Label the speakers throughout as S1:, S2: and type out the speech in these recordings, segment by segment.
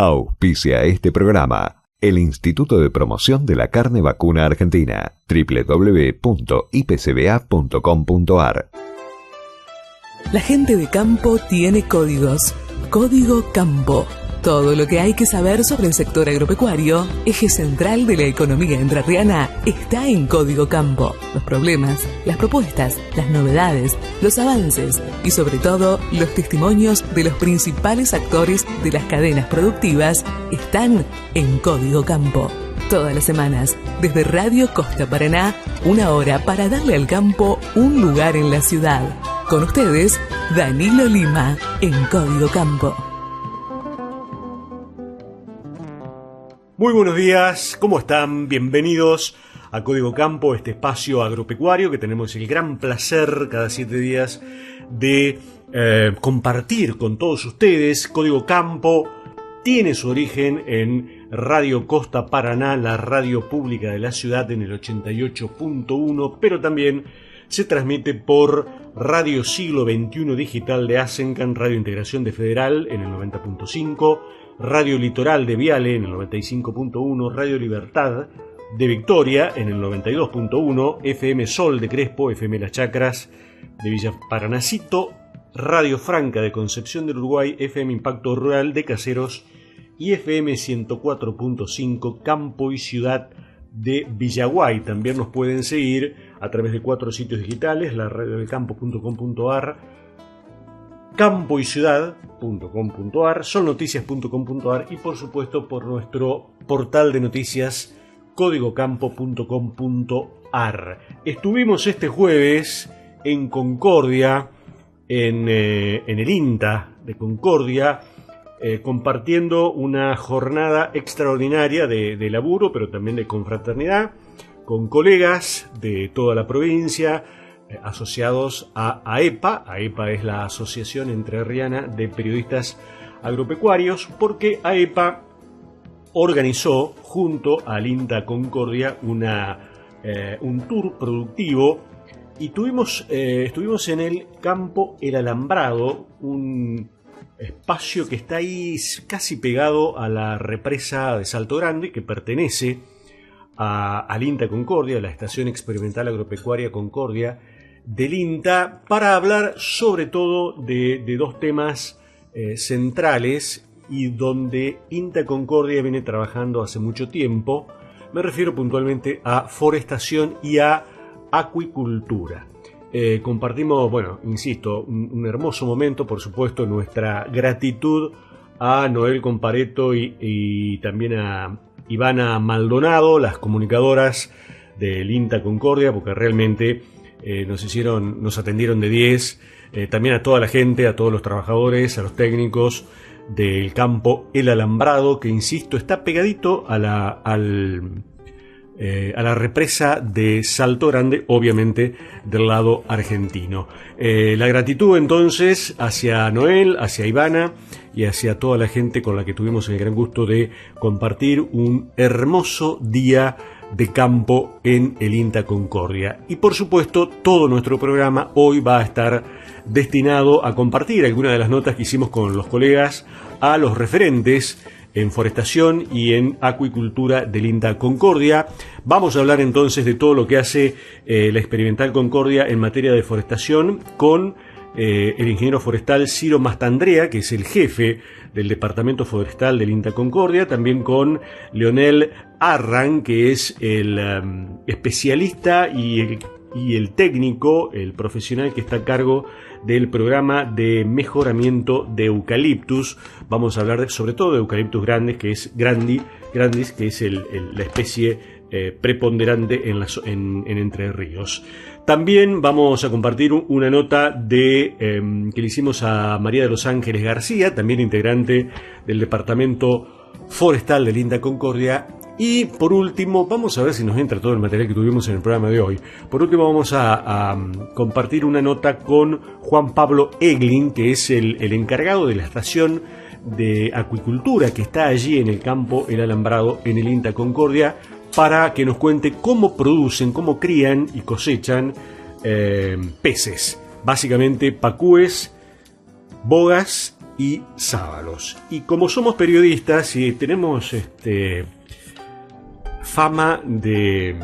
S1: Auspicia este programa el Instituto de Promoción de la Carne Vacuna Argentina, www.ipcba.com.ar.
S2: La gente de campo tiene códigos. Código Campo. Todo lo que hay que saber sobre el sector agropecuario, eje central de la economía entrerriana, está en Código Campo. Los problemas, las propuestas, las novedades, los avances y sobre todo los testimonios de los principales actores de las cadenas productivas están en Código Campo. Todas las semanas, desde Radio Costa Paraná, 1 hora para darle al campo un lugar en la ciudad. Con ustedes, Danilo Lima, en Código Campo.
S3: Muy buenos días, ¿cómo están? Bienvenidos a Código Campo, este espacio agropecuario que tenemos el gran placer cada 7 días de compartir con todos ustedes. Código Campo tiene su origen en Radio Costa Paraná, la radio pública de la ciudad, en el 88.1, pero también se transmite por Radio Siglo XXI Digital de Asencan, Radio Integración de Federal en el 90.5, Radio Litoral de Viale en el 95.1, Radio Libertad de Victoria en el 92.1, FM Sol de Crespo, FM Las Chacras de Villa Paranacito, Radio Franca de Concepción del Uruguay, FM Impacto Rural de Caseros y FM 104.5 Campo y Ciudad de Villaguay. También nos pueden seguir a través de 4 sitios digitales: la radiodelcampo.com.ar, campoyciudad.com.ar, solnoticias.com.ar y por supuesto por nuestro portal de noticias códigocampo.com.ar. Estuvimos este jueves en Concordia, en el INTA de Concordia, compartiendo una jornada extraordinaria de laburo, pero también de confraternidad, con colegas de toda la provincia, asociados a AEPA. AEPA es la Asociación Entrerriana de Periodistas Agropecuarios, porque AEPA organizó junto al INTA Concordia un tour productivo y estuvimos en el campo El Alambrado, un espacio que está ahí casi pegado a la represa de Salto Grande, que pertenece al INTA Concordia, la Estación Experimental Agropecuaria Concordia del INTA, para hablar sobre todo de 2 temas centrales y donde INTA Concordia viene trabajando hace mucho tiempo. Me refiero puntualmente a forestación y a acuicultura. Compartimos, insisto, un hermoso momento, por supuesto, nuestra gratitud a Noel Compareto y también a Ivana Maldonado, las comunicadoras del INTA Concordia, porque realmente nos atendieron de 10, también a toda la gente, a todos los trabajadores, a los técnicos del campo El Alambrado, que insisto, está pegadito a la represa de Salto Grande, obviamente del lado argentino. La gratitud entonces hacia Noel, hacia Ivana y hacia toda la gente con la que tuvimos el gran gusto de compartir un hermoso día de campo en el INTA Concordia. Y por supuesto, todo nuestro programa hoy va a estar destinado a compartir algunas de las notas que hicimos con los colegas, a los referentes en forestación y en acuicultura del INTA Concordia. Vamos a hablar entonces de todo lo que hace la Experimental Concordia en materia de forestación con el ingeniero forestal Ciro Mastandrea, que es el jefe del Departamento Forestal del INTA Concordia, también con Leonel Arran, que es el especialista y el técnico, el profesional que está a cargo del programa de mejoramiento de eucaliptus. Vamos a hablar sobre todo de eucaliptus grandis, que es grandis, que es la especie preponderante en Entre Ríos. También vamos a compartir una nota que le hicimos a María de los Ángeles García, también integrante del Departamento Forestal del INTA Concordia. Y por último, vamos a ver si nos entra todo el material que tuvimos en el programa de hoy. Por último, vamos a compartir una nota con Juan Pablo Eglin, que es el encargado de la estación de acuicultura que está allí en el campo El Alambrado, en el INTA Concordia, para que nos cuente cómo producen, cómo crían y cosechan peces. Básicamente pacúes, bogas y sábados. Y como somos periodistas y tenemos fama de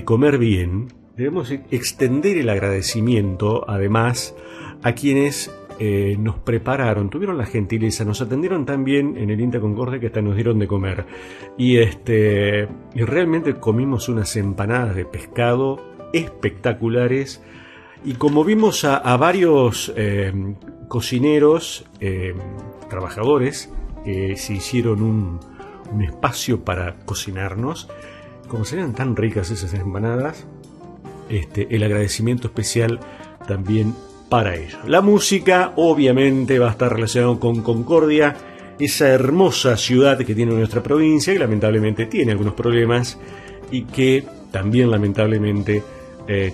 S3: comer bien, debemos extender el agradecimiento además a quienes nos prepararon, tuvieron la gentileza, nos atendieron tan bien en el INTA Concordia que hasta nos dieron de comer. Y realmente comimos unas empanadas de pescado espectaculares. Y como vimos a varios cocineros, trabajadores, que se hicieron un espacio para cocinarnos, como serían tan ricas esas empanadas, el agradecimiento especial también para ellos. La música obviamente va a estar relacionada con Concordia, esa hermosa ciudad que tiene nuestra provincia, que lamentablemente tiene algunos problemas y que también lamentablemente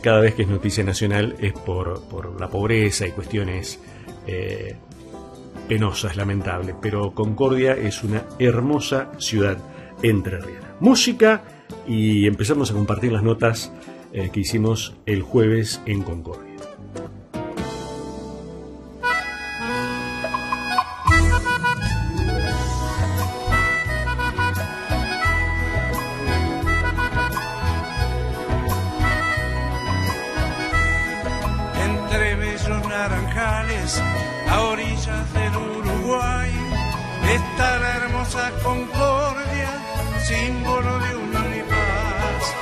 S3: cada vez que es noticia nacional es por la pobreza y cuestiones penosas, lamentable. Pero Concordia es una hermosa ciudad entrerriana. Música, y empezamos a compartir las notas que hicimos el jueves en Concordia.
S4: A orillas del Uruguay está la hermosa Concordia, símbolo de unión y paz.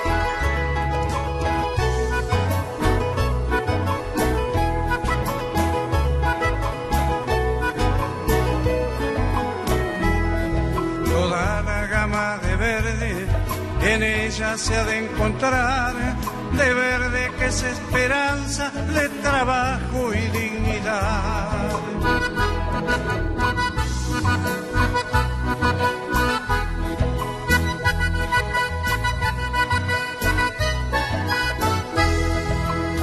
S4: Toda la gama de verde en ella se ha de encontrar, de verde que es esperanza, de trabajo y dignidad.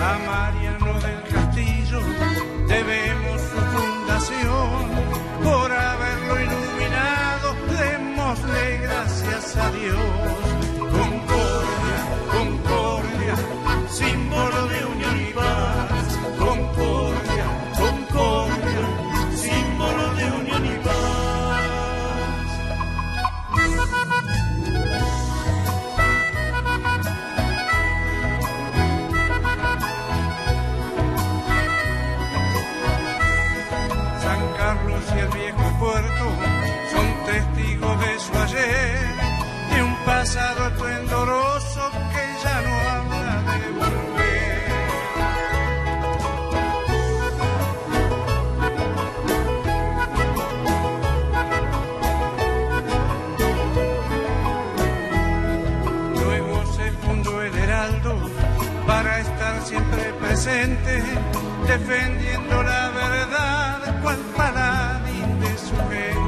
S4: A Mariano del Castillo debemos su fundación, por haberlo iluminado, démosle gracias a Dios. Símbolo de unión y paz, Concordia, Concordia, símbolo de unión y paz. San Carlos y el viejo puerto son testigos de su ayer, de un pasado esplendoroso que ya no habla de volver. Luego se fundó el Heraldo para estar siempre presente, defendiendo la verdad, cual paladín de su gente.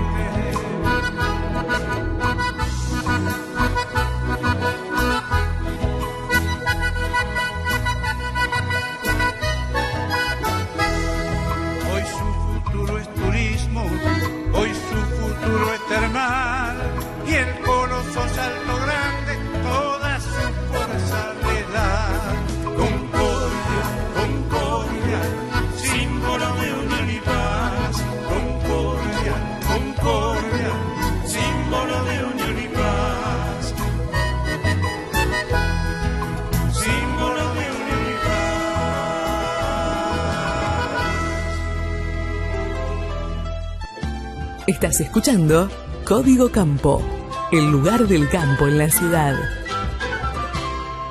S4: Hoy su futuro es termal y el coloso Salto Grande toda su fuerza le da. Concordia, Concordia, símbolo de unión y paz. Concordia, Concordia, símbolo de unión y paz. Símbolo de unión y paz.
S2: Estás escuchando Código Campo, el lugar del campo en la ciudad.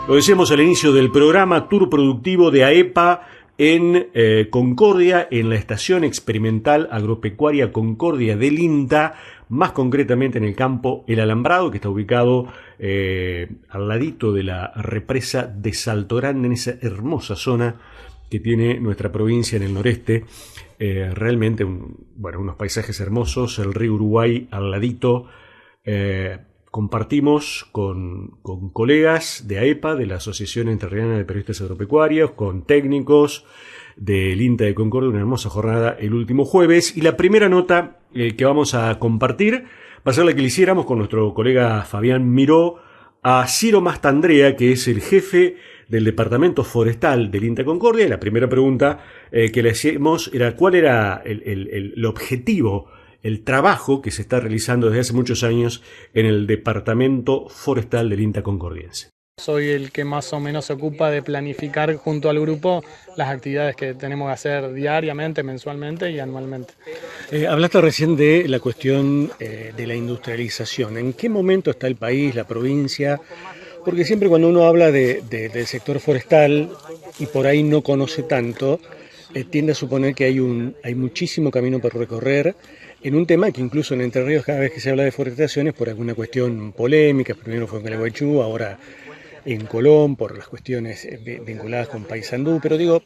S3: Lo decíamos al inicio del programa, tour productivo de AEPA en Concordia, en la Estación Experimental Agropecuaria Concordia del INTA, más concretamente en el campo El Alambrado, que está ubicado al ladito de la represa de Salto Grande, en esa hermosa zona que tiene nuestra provincia en el noreste. Realmente unos paisajes hermosos, el río Uruguay al ladito. Compartimos con colegas de AEPA, de la Asociación Entrerriana de Periodistas Agropecuarios, con técnicos del INTA de Concordia, una hermosa jornada el último jueves. Y la primera nota que vamos a compartir va a ser la que le hiciéramos con nuestro colega Fabián Miró a Ciro Mastandrea, que es el jefe del Departamento Forestal del INTA Concordia. Y la primera pregunta que le hacíamos era cuál era el objetivo, el trabajo que se está realizando desde hace muchos años en el Departamento Forestal del INTA Concordiense.
S5: Soy el que más o menos se ocupa de planificar junto al grupo las actividades que tenemos que hacer diariamente, mensualmente y anualmente.
S3: Hablaste recién de la cuestión de la industrialización. ¿En qué momento está el país, la provincia? Porque siempre cuando uno habla del sector forestal y por ahí no conoce tanto, tiende a suponer que hay muchísimo camino por recorrer en un tema que incluso en Entre Ríos cada vez que se habla de forestación es por alguna cuestión polémica. Primero fue en Gualeguaychú, ahora en Colón, por las cuestiones vinculadas con Paysandú, pero digo,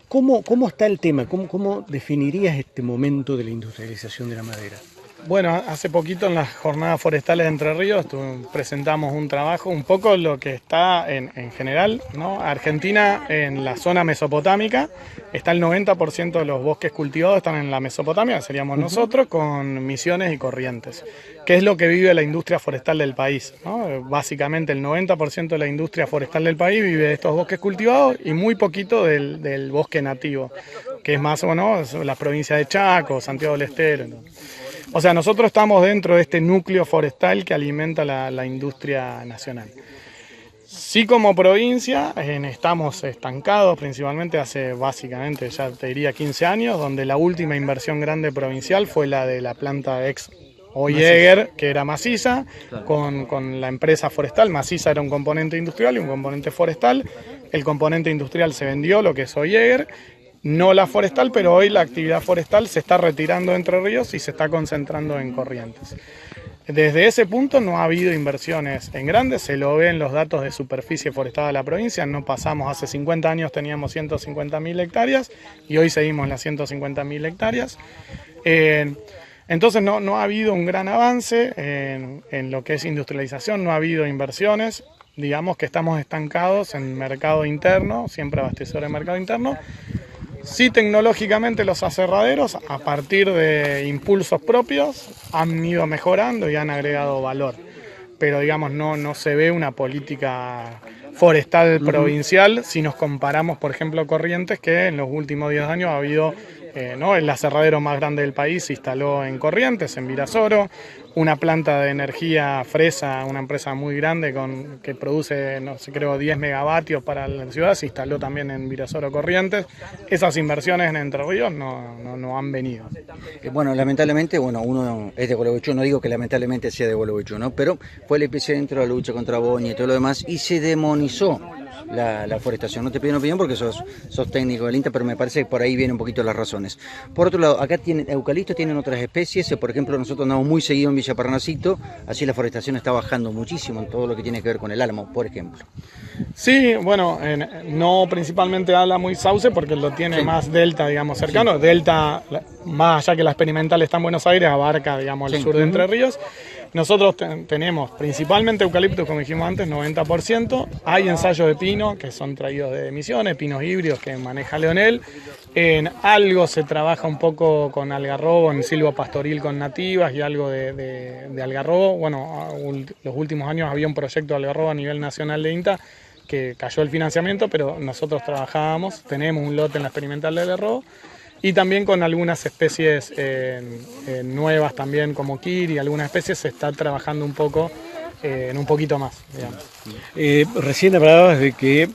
S3: ¿cómo está el tema? ¿Cómo definirías este momento de la industrialización de la madera?
S5: Bueno, hace poquito en las jornadas forestales de Entre Ríos presentamos un trabajo, un poco lo que está en general, ¿no? Argentina, en la zona mesopotámica, está el 90% de los bosques cultivados están en la Mesopotamia, seríamos nosotros, con Misiones y Corrientes, que es lo que vive la industria forestal del país, ¿no? Básicamente el 90% de la industria forestal del país vive de estos bosques cultivados y muy poquito del bosque nativo, que es más o menos las provincias de Chaco, Santiago del Estero, ¿no? O sea, nosotros estamos dentro de este núcleo forestal que alimenta la industria nacional. Sí, como provincia estamos estancados principalmente hace básicamente, ya te diría 15 años, donde la última inversión grande provincial fue la de la planta ex Oyeguer, que era Maciza, claro, con la empresa forestal. Maciza era un componente industrial y un componente forestal. El componente industrial se vendió, lo que es Oyeguer, no la forestal, pero hoy la actividad forestal se está retirando de Entre Ríos y se está concentrando en Corrientes. Desde ese punto no ha habido inversiones en grandes, se lo ve en los datos de superficie forestada de la provincia, no pasamos, hace 50 años teníamos 150.000 hectáreas y hoy seguimos en las 150.000 hectáreas. Entonces no ha habido un gran avance en lo que es industrialización, no ha habido inversiones, digamos que estamos estancados en mercado interno, siempre abastecedor de mercado interno. Sí, tecnológicamente los aserraderos, a partir de impulsos propios, han ido mejorando y han agregado valor. Pero digamos, no se ve una política forestal provincial si nos comparamos, por ejemplo, Corrientes, que en los últimos 10 años ha habido el aserradero más grande del país se instaló en Corrientes, en Virasoro, una planta de energía Fresa, una empresa muy grande que produce, no sé, creo 10 megavatios para la ciudad, se instaló también en Virasoro, Corrientes. Esas inversiones en Entre Ríos no han venido.
S6: Bueno, lamentablemente, uno es de Gualeguaychú, no digo que lamentablemente sea de Gualeguaychú, ¿no? Pero fue el epicentro de la lucha contra Boña y todo lo demás y se demonizó la forestación. No te pido una opinión porque sos técnico del INTA, pero me parece que por ahí vienen un poquito las razones. Por otro lado, acá eucaliptos tienen otras especies, por ejemplo, nosotros andamos muy seguido en Villa Parnasito, así la forestación está bajando muchísimo en todo lo que tiene que ver con el álamo, por ejemplo.
S5: Sí, bueno, no principalmente álamo y sauce porque lo tiene sí, más Delta, digamos, cercano. Sí. Delta, más allá que la experimental está en Buenos Aires, abarca, digamos, el sur de Entre Ríos. Nosotros tenemos principalmente eucaliptos, como dijimos antes, 90%. Hay ensayos de pino que son traídos de Misiones, pinos híbridos que maneja Leonel. En algo se trabaja un poco con algarrobo, en silvopastoril con nativas y algo de algarrobo. Bueno, los últimos años había un proyecto de algarrobo a nivel nacional de INTA que cayó el financiamiento, pero nosotros trabajábamos, tenemos un lote en la experimental de algarrobo. Y también con algunas especies nuevas también como kiri, algunas especies se está trabajando un poco, en un poquito más, digamos.
S3: Recién hablabas de que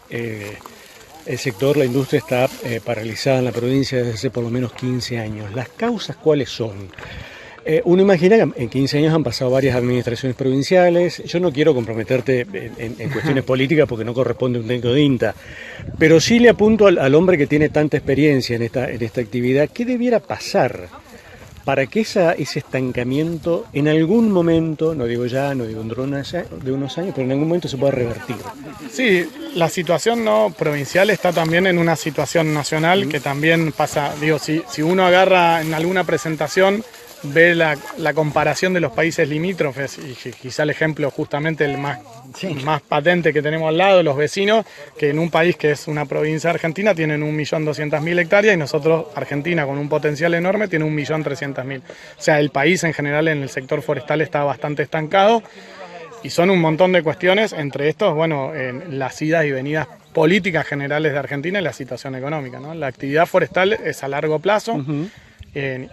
S3: el sector, la industria está paralizada en la provincia desde hace por lo menos 15 años. ¿Las causas cuáles son? Uno imagina que en 15 años han pasado varias administraciones provinciales. Yo no quiero comprometerte en cuestiones políticas porque no corresponde a un técnico de INTA, pero sí le apunto al hombre que tiene tanta experiencia en esta actividad. ¿Qué debiera pasar para que ese estancamiento en algún momento, no digo ya, no digo dentro de unos años, pero en algún momento se pueda revertir?
S5: Sí, la situación no provincial está también en una situación nacional que también pasa, digo, si uno agarra en alguna presentación, ve la comparación de los países limítrofes y quizá el ejemplo justamente el más patente que tenemos al lado, los vecinos, que en un país que es una provincia argentina tienen 1.200.000 hectáreas y nosotros, Argentina, con un potencial enorme, tiene 1.300.000. O sea, el país en general en el sector forestal está bastante estancado. Y son un montón de cuestiones, entre estos, bueno, las idas y venidas políticas generales de Argentina y la situación económica, ¿no? La actividad forestal es a largo plazo.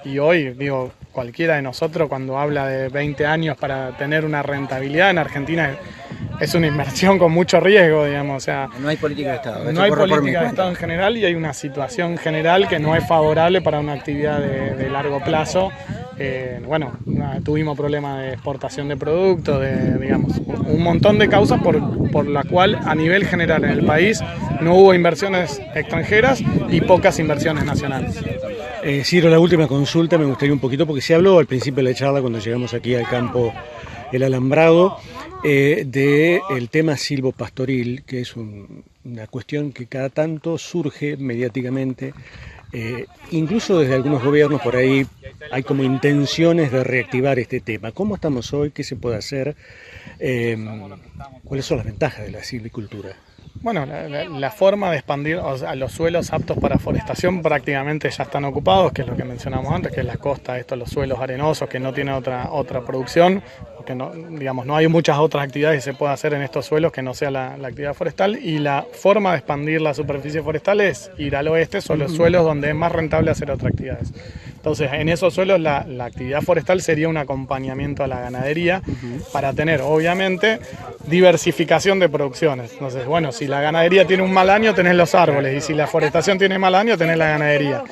S5: Y hoy, digo, cualquiera de nosotros cuando habla de 20 años para tener una rentabilidad en Argentina es una inversión con mucho riesgo, digamos. O sea,
S6: no hay política de Estado.
S5: No hay política de Estado en general y hay una situación general que no es favorable para una actividad de largo plazo. Tuvimos problemas de exportación de productos, digamos, un montón de causas por la cual a nivel general en el país no hubo inversiones extranjeras y pocas inversiones nacionales.
S3: Ciro, la última consulta me gustaría un poquito, porque se habló al principio de la charla cuando llegamos aquí al campo El Alambrado, del tema silvopastoril, que es una cuestión que cada tanto surge mediáticamente. Incluso desde algunos gobiernos por ahí hay como intenciones de reactivar este tema. ¿Cómo estamos hoy? ¿Qué se puede hacer? ¿Cuáles son las ventajas de la silvicultura?
S5: Bueno, la forma de expandir, o sea, los suelos aptos para forestación prácticamente ya están ocupados, que es lo que mencionamos antes, que es la costa, los suelos arenosos que no tienen otra producción, que no, digamos, no hay muchas otras actividades que se pueda hacer en estos suelos que no sea la actividad forestal, y la forma de expandir la superficie forestal es ir al oeste, son los suelos donde es más rentable hacer otras actividades. Entonces, en esos suelos la actividad forestal sería un acompañamiento a la ganadería para tener, obviamente, diversificación de producciones. Entonces, bueno, si la ganadería tiene un mal año, tenés los árboles, y si la forestación tiene mal año, tenés la ganadería.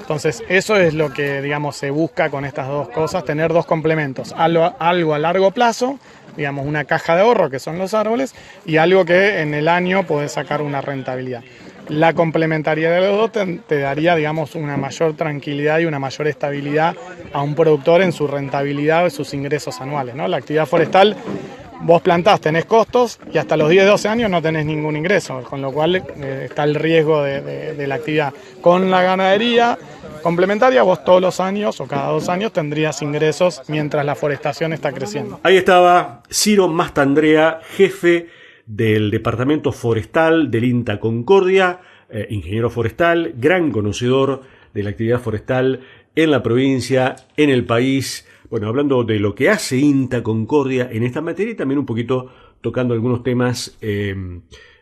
S5: Entonces, eso es lo que, digamos, se busca con estas dos cosas, tener dos complementos, algo a largo plazo, digamos, una caja de ahorro, que son los árboles, y algo que en el año podés sacar una rentabilidad. La complementariedad de los dos te daría, digamos, una mayor tranquilidad y una mayor estabilidad a un productor en su rentabilidad o en sus ingresos anuales, ¿no? La actividad forestal, vos plantás, tenés costos y hasta los 10-12 años no tenés ningún ingreso, con lo cual está el riesgo de la actividad. Con la ganadería complementaria, vos todos los años o cada 2 años tendrías ingresos mientras la forestación está creciendo.
S3: Ahí estaba Ciro Mastandrea, jefe del Departamento Forestal del INTA Concordia, ingeniero forestal, gran conocedor de la actividad forestal en la provincia, en el país. Bueno, hablando de lo que hace INTA Concordia en esta materia y también un poquito tocando algunos temas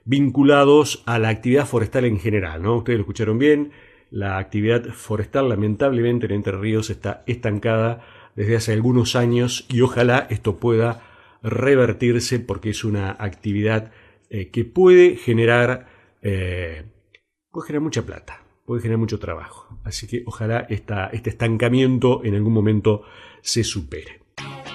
S3: vinculados a la actividad forestal en general, ¿no? Ustedes lo escucharon bien, la actividad forestal lamentablemente en Entre Ríos está estancada desde hace algunos años y ojalá esto pueda revertirse porque es una actividad que puede generar mucha plata, puede generar mucho trabajo. Así que ojalá este estancamiento en algún momento se supere.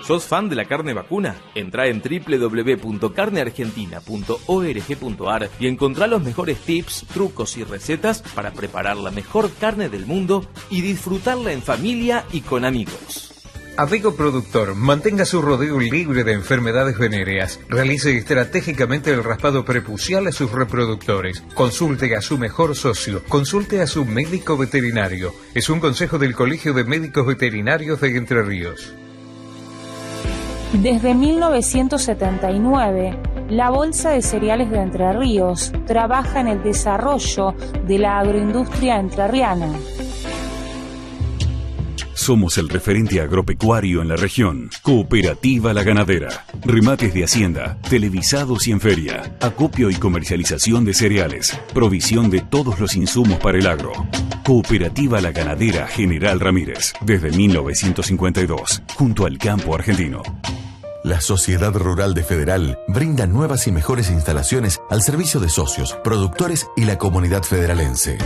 S7: ¿Sos fan de la carne vacuna? Entrá en www.carneargentina.org.ar y encontrá los mejores tips, trucos y recetas para preparar la mejor carne del mundo y disfrutarla en familia y con amigos.
S8: Amigo productor, mantenga su rodeo libre de enfermedades venéreas. Realice estratégicamente el raspado prepucial a sus reproductores. Consulte a su mejor socio. Consulte a su médico veterinario. Es un consejo del Colegio de Médicos Veterinarios de Entre Ríos.
S9: Desde 1979, la Bolsa de Cereales de Entre Ríos trabaja en el desarrollo de la agroindustria entrerriana.
S10: Somos el referente agropecuario en la región. Cooperativa La Ganadera. Remates de hacienda, televisados y en feria. Acopio y comercialización de cereales. Provisión de todos los insumos para el agro. Cooperativa La Ganadera General Ramírez. Desde 1952. Junto al campo argentino.
S11: La Sociedad Rural de Federal brinda nuevas y mejores instalaciones al servicio de socios, productores y la comunidad federalense.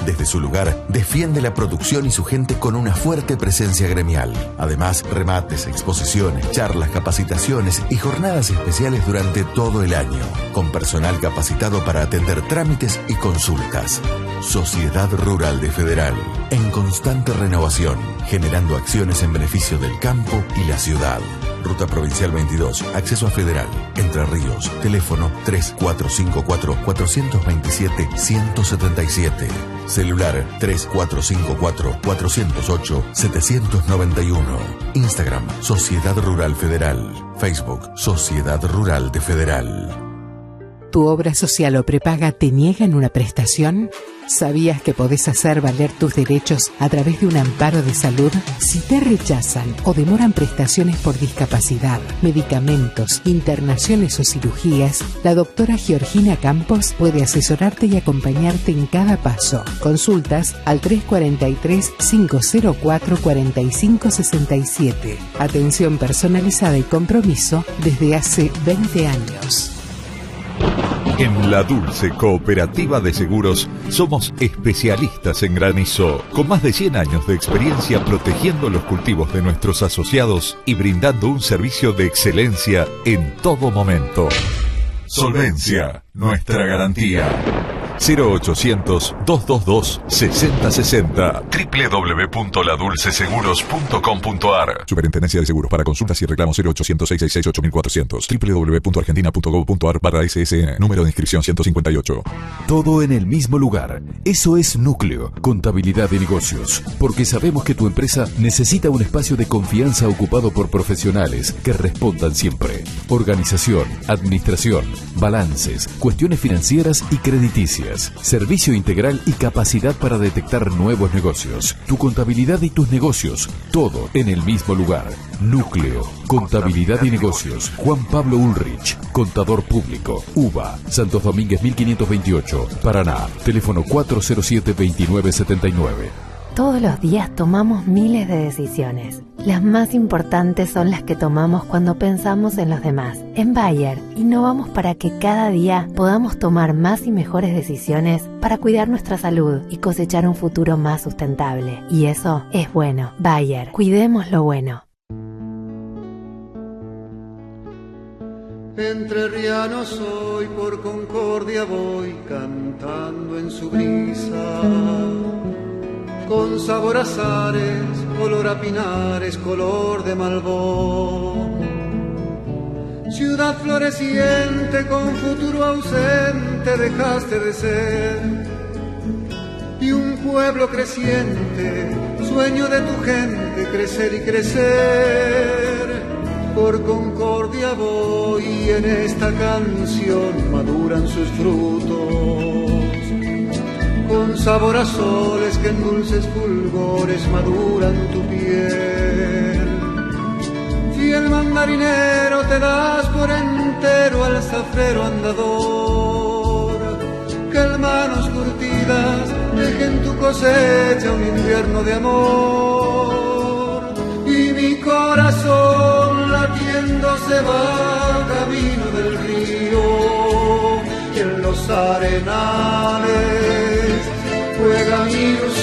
S11: Desde su lugar, defiende la producción y su gente con una fuerte presencia gremial. Además, remates, exposiciones, charlas, capacitaciones y jornadas especiales durante todo el año, con personal capacitado para atender trámites y consultas. Sociedad Rural de Federal, en constante renovación, generando acciones en beneficio del campo y la ciudad. Ruta Provincial 22, acceso a Federal, Entre Ríos, teléfono 3454-427-177, celular 3454-408-791, Instagram, Sociedad Rural Federal, Facebook, Sociedad Rural de Federal.
S12: ¿Tu obra social o prepaga te niegan una prestación? ¿Sabías que podés hacer valer tus derechos a través de un amparo de salud? Si te rechazan o demoran prestaciones por discapacidad, medicamentos, internaciones o cirugías, la doctora Georgina Campos puede asesorarte y acompañarte en cada paso. Consultas al 343-504-4567. Atención personalizada y compromiso desde hace 20 años.
S13: En La Dulce Cooperativa de Seguros somos especialistas en granizo, con más de 100 años de experiencia protegiendo los cultivos de nuestros asociados y brindando un servicio de excelencia en todo momento. Solvencia, nuestra garantía. 0800-222-6060 www.ladulceseguros.com.ar.
S14: Superintendencia de Seguros. Para consultas y reclamos 0800-666-8400 www.argentina.gov.ar/SSN. Número de inscripción 158.
S10: Todo en el mismo lugar. Eso es Núcleo, Contabilidad de Negocios. Porque sabemos que tu empresa necesita un espacio de confianza ocupado por profesionales que respondan siempre. Organización, administración, balances, cuestiones financieras y crediticias. Servicio integral y capacidad para detectar nuevos negocios. Tu contabilidad y tus negocios. Todo en el mismo lugar. Núcleo, Contabilidad y Negocios. Juan Pablo Ulrich, Contador Público. UBA, Santos Domínguez 1528, Paraná. Teléfono 407-2979.
S15: Todos los días tomamos miles de decisiones. Las más importantes son las que tomamos cuando pensamos en los demás. En Bayer, innovamos para que cada día podamos tomar más y mejores decisiones para cuidar nuestra salud y cosechar un futuro más sustentable. Y eso es bueno. Bayer, cuidemos lo bueno.
S4: Entrerriano soy, por Concordia voy, cantando en su brisa. Con sabor a zares, olor a pinares, color de Malbón. Ciudad floreciente con futuro ausente dejaste de ser. Y un pueblo creciente, sueño de tu gente, crecer y crecer. Por Concordia voy y en esta canción maduran sus frutos. Con sabor a soles que en dulces fulgores maduran tu piel. Fiel mandarinero te das por entero al zafrero andador, que en manos curtidas dejen tu cosecha un invierno de amor. Y mi corazón latiendo se va camino del río, y en los arenales juega mi ilusión.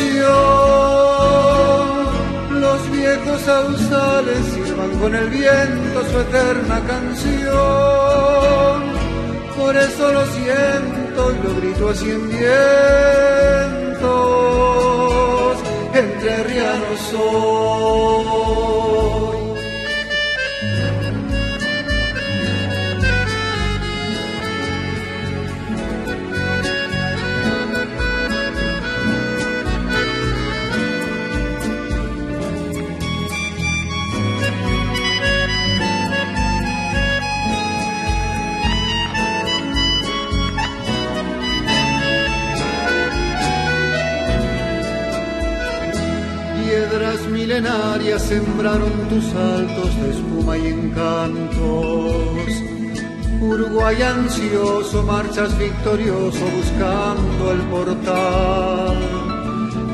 S4: Los viejos sausales sirvan con el viento su eterna canción. Por eso lo siento y lo grito así en vientos. Entrerriano soy. Piedras milenarias sembraron tus altos de espuma y encantos. Uruguay ansioso, marchas victorioso buscando el portal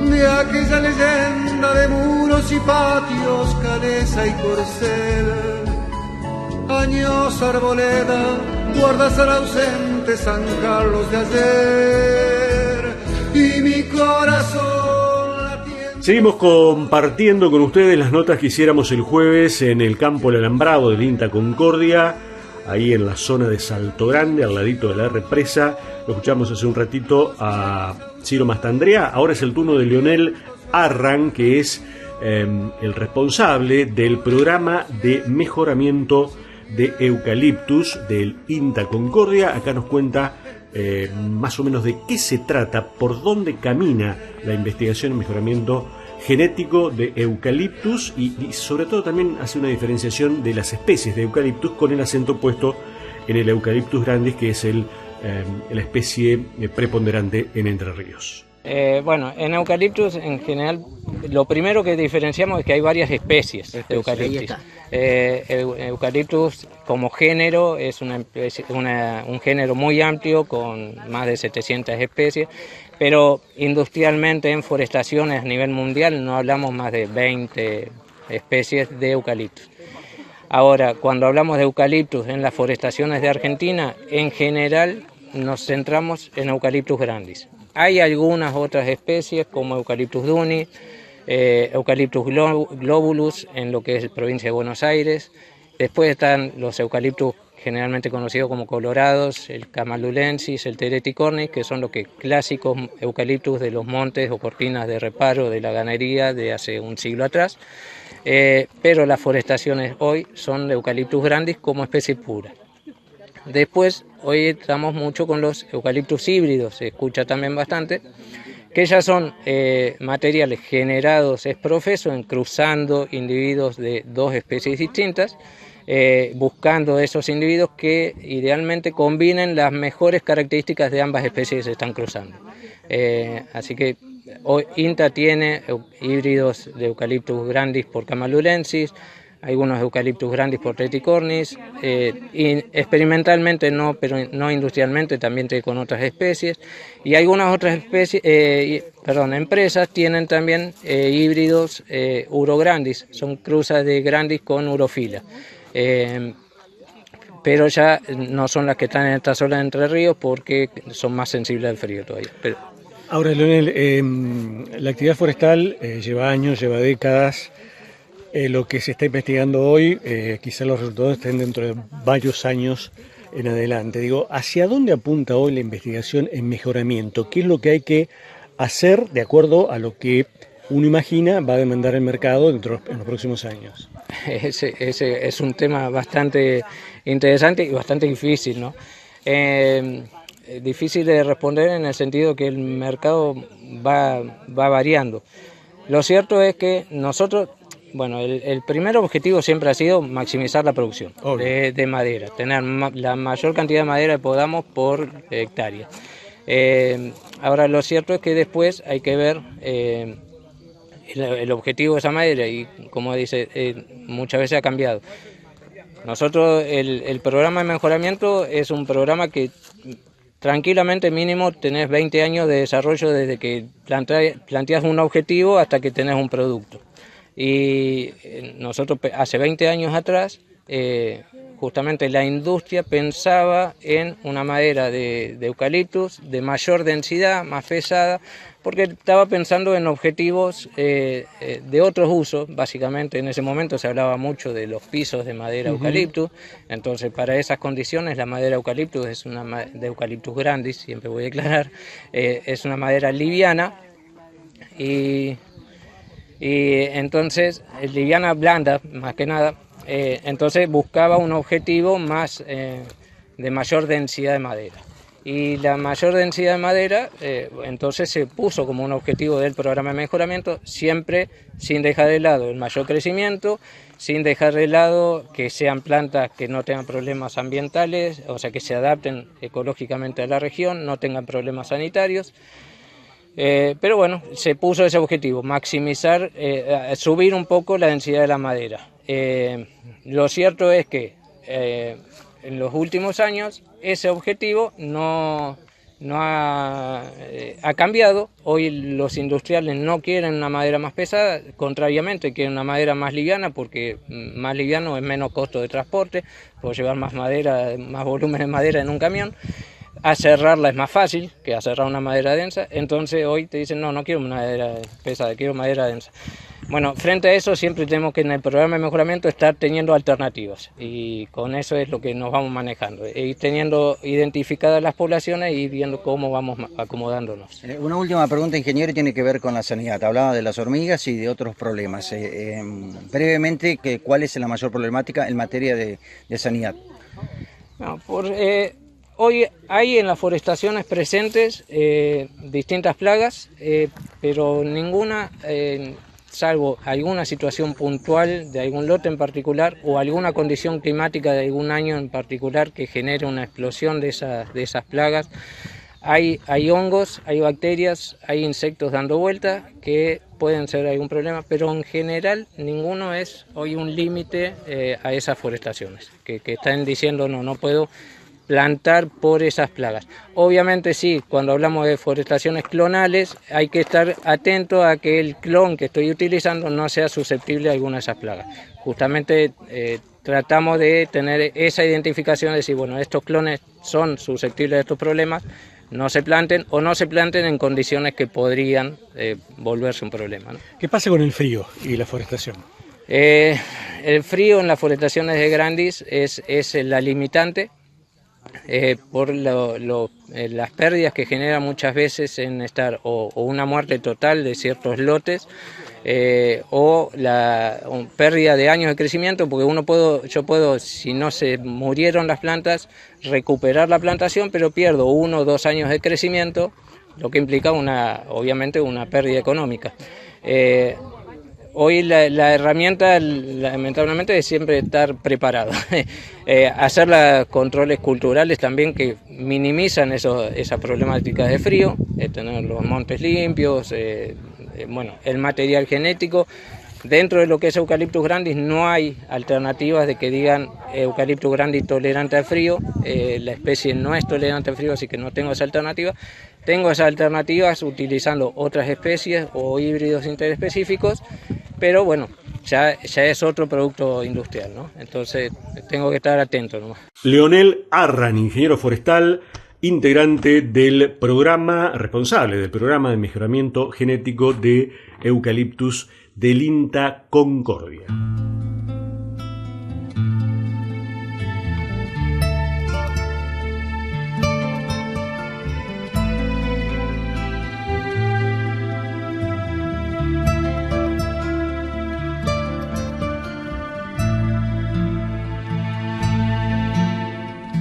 S4: de aquella leyenda de muros y patios, Calesa y Corcel. Años arboleda, guardas al ausente San Carlos de ayer, y mi corazón.
S3: Seguimos compartiendo con ustedes las notas que hiciéramos el jueves en el campo El Alambrado del INTA Concordia, ahí en la zona de Salto Grande, al ladito de la represa. Lo escuchamos hace un ratito a Ciro Mastandrea. Ahora es el turno de Leonel Arran, que es el responsable del programa de mejoramiento de eucaliptus del INTA Concordia. Acá nos cuenta más o menos de qué se trata, por dónde camina la investigación y mejoramiento genético de eucaliptus y sobre todo también hace una diferenciación de las especies de eucaliptus con el acento puesto en el Eucaliptus grandis, que es la especie preponderante en Entre Ríos.
S16: Bueno, en eucaliptus en general lo primero que diferenciamos es que hay varias especies de eucaliptus. Eucaliptus como género es un género muy amplio con más de 700 especies, pero industrialmente en forestaciones a nivel mundial no hablamos más de 20 especies de eucaliptus. Ahora, cuando hablamos de eucaliptus en las forestaciones de Argentina, en general nos centramos en Eucaliptus grandis. Hay algunas otras especies como Eucaliptus duni, Eucaliptus globulus en lo que es provincia de Buenos Aires. Después están los eucaliptus generalmente conocidos como colorados, el Camalulensis, el Tereticornis, que son los clásicos eucaliptus de los montes o cortinas de reparo de la ganadería de hace un siglo atrás. Pero las forestaciones hoy son de Eucaliptus grandis como especie pura. Después, hoy estamos mucho con los eucaliptus híbridos, se escucha también bastante, que ya son materiales generados ex profeso, cruzando individuos de dos especies distintas, buscando esos individuos que idealmente combinen las mejores características de ambas especies que se están cruzando. Así que hoy INTA tiene híbridos de Eucaliptus grandis por Camalulensis, algunos Eucaliptus grandis por Tereticornis, y experimentalmente no, pero no industrialmente, también con otras especies, y algunas otras especies, empresas tienen también híbridos urograndis, son cruzas de grandis con urofila, pero ya no son las que están en esta zona de Entre Ríos porque son más sensibles al frío todavía.
S3: Ahora, Leonel, la actividad forestal lleva años, lleva décadas. Lo que se está investigando hoy, quizás los resultados estén dentro de varios años en adelante. Digo, ¿hacia dónde apunta hoy la investigación en mejoramiento? ¿Qué es lo que hay que hacer de acuerdo a lo que uno imagina va a demandar el mercado en los próximos años?
S16: Ese es un tema bastante interesante y bastante difícil, ¿no? Difícil de responder en el sentido que el mercado va variando. Lo cierto es que nosotros... Bueno, el primer objetivo siempre ha sido maximizar la producción de madera, tener la mayor cantidad de madera que podamos por hectárea. Ahora, lo cierto es que después hay que ver el objetivo de esa madera y, como dice, muchas veces ha cambiado. Nosotros, el programa de mejoramiento es un programa que tranquilamente mínimo tenés 20 años de desarrollo desde que planteas un objetivo hasta que tenés un producto. Y nosotros hace 20 años atrás, justamente la industria pensaba en una madera de eucaliptus de mayor densidad, más pesada, porque estaba pensando en objetivos de otros usos. Básicamente en ese momento se hablaba mucho de los pisos de madera eucaliptus, entonces para esas condiciones la madera eucaliptus es una de Eucaliptus grandis, siempre voy a aclarar, es una madera liviana y entonces liviana, blanda más que nada, entonces buscaba un objetivo más de mayor densidad de madera, y la mayor densidad de madera entonces se puso como un objetivo del programa de mejoramiento, siempre sin dejar de lado el mayor crecimiento, sin dejar de lado que sean plantas que no tengan problemas ambientales, o sea que se adapten ecológicamente a la región, no tengan problemas sanitarios. Pero bueno, se puso ese objetivo, maximizar, subir un poco la densidad de la madera. Lo cierto es que en los últimos años ese objetivo no ha cambiado. Hoy los industriales no quieren una madera más pesada, contrariamente quieren una madera más liviana, porque más liviano es menos costo de transporte, puedo llevar más madera, más volumen de madera en un camión. Aserrarla es más fácil que aserrar una madera densa, entonces hoy te dicen no quiero una madera pesada, quiero madera densa. Bueno, frente a eso siempre tenemos que en el programa de mejoramiento estar teniendo alternativas, y con eso es lo que nos vamos manejando, ir teniendo identificadas las poblaciones y viendo cómo vamos acomodándonos.
S6: Una última pregunta, ingeniero, tiene que ver con la sanidad. Hablaba de las hormigas y de otros problemas. Brevemente, ¿cuál es la mayor problemática en materia de sanidad?
S16: No, hoy hay en las forestaciones presentes distintas plagas, pero ninguna, salvo alguna situación puntual de algún lote en particular o alguna condición climática de algún año en particular que genere una explosión de esas plagas, hay hongos, hay bacterias, hay insectos dando vuelta que pueden ser algún problema, pero en general ninguno es hoy un límite a esas forestaciones, que están diciendo no puedo plantar por esas plagas. Obviamente sí, cuando hablamos de forestaciones clonales hay que estar atento a que el clon que estoy utilizando no sea susceptible a alguna de esas plagas. Justamente tratamos de tener esa identificación, de decir, bueno, estos clones son susceptibles a estos problemas, no se planten o no se planten en condiciones que podrían volverse un problema, ¿no?
S3: ¿Qué pasa con el frío y la forestación?
S16: El frío en las forestaciones de Grandis es la limitante. Por las pérdidas que genera muchas veces en estar o una muerte total de ciertos lotes o la pérdida de años de crecimiento, porque yo puedo, si no se murieron las plantas, recuperar la plantación, pero pierdo 1 o 2 años de crecimiento, lo que implica obviamente una pérdida económica. Hoy la herramienta, lamentablemente, es siempre estar preparado. Hacer los controles culturales también que minimizan esas problemáticas de frío, tener los montes limpios, el material genético. Dentro de lo que es Eucalyptus grandis no hay alternativas de que digan Eucalyptus grandis tolerante al frío. La especie no es tolerante al frío, así que no tengo esa alternativa. Tengo esas alternativas utilizando otras especies o híbridos interespecíficos, pero bueno, ya es otro producto industrial, ¿no? Entonces tengo que estar atento nomás.
S3: Leonel Arran, ingeniero forestal, integrante del programa, responsable del programa de mejoramiento genético de Eucalyptus del INTA Concordia.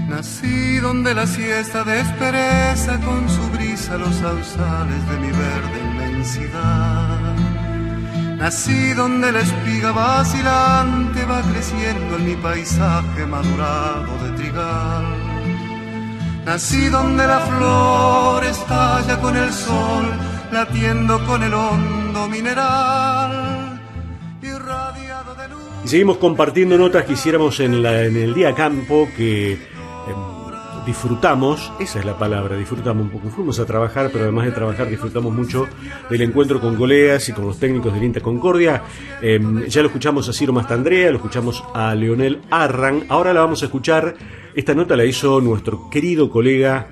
S4: Nací donde la siesta despereza con su brisa los sausales de mi verde inmensidad. Nací donde la espiga vacilante va creciendo en mi paisaje madurado de trigal. Nací donde la flor estalla con el sol, latiendo con el hondo mineral, irradiado de luz.
S3: Y seguimos compartiendo notas que hiciéramos en el día campo que disfrutamos, esa es la palabra, disfrutamos un poco. Fuimos a trabajar, pero además de trabajar disfrutamos mucho del encuentro con colegas y con los técnicos del INTA Concordia. Ya lo escuchamos a Ciro Mastandrea, lo escuchamos a Leonel Arran. Ahora la vamos a escuchar. Esta nota la hizo nuestro querido colega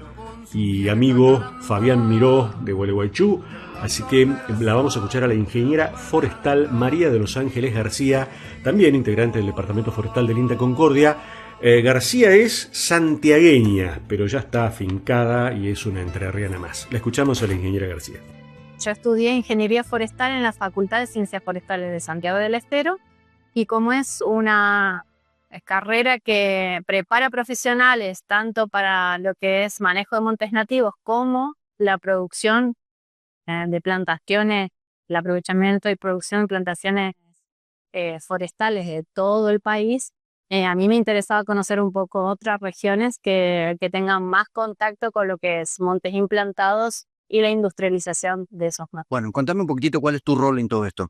S3: y amigo Fabián Miró de Gualeguaychú. Así que la vamos a escuchar a la ingeniera forestal María de los Ángeles García, también integrante del Departamento Forestal del INTA Concordia. García es santiagueña, pero ya está afincada y es una entrerriana más. La escuchamos a la ingeniera García.
S17: Yo estudié Ingeniería Forestal en la Facultad de Ciencias Forestales de Santiago del Estero y como es una carrera que prepara profesionales tanto para lo que es manejo de montes nativos como la producción de plantaciones, el aprovechamiento y producción de plantaciones forestales de todo el país, a mí me interesaba conocer un poco otras regiones que tengan más contacto con lo que es montes implantados y la industrialización de esos montes.
S6: Bueno, contame un poquitito cuál es tu rol en todo esto.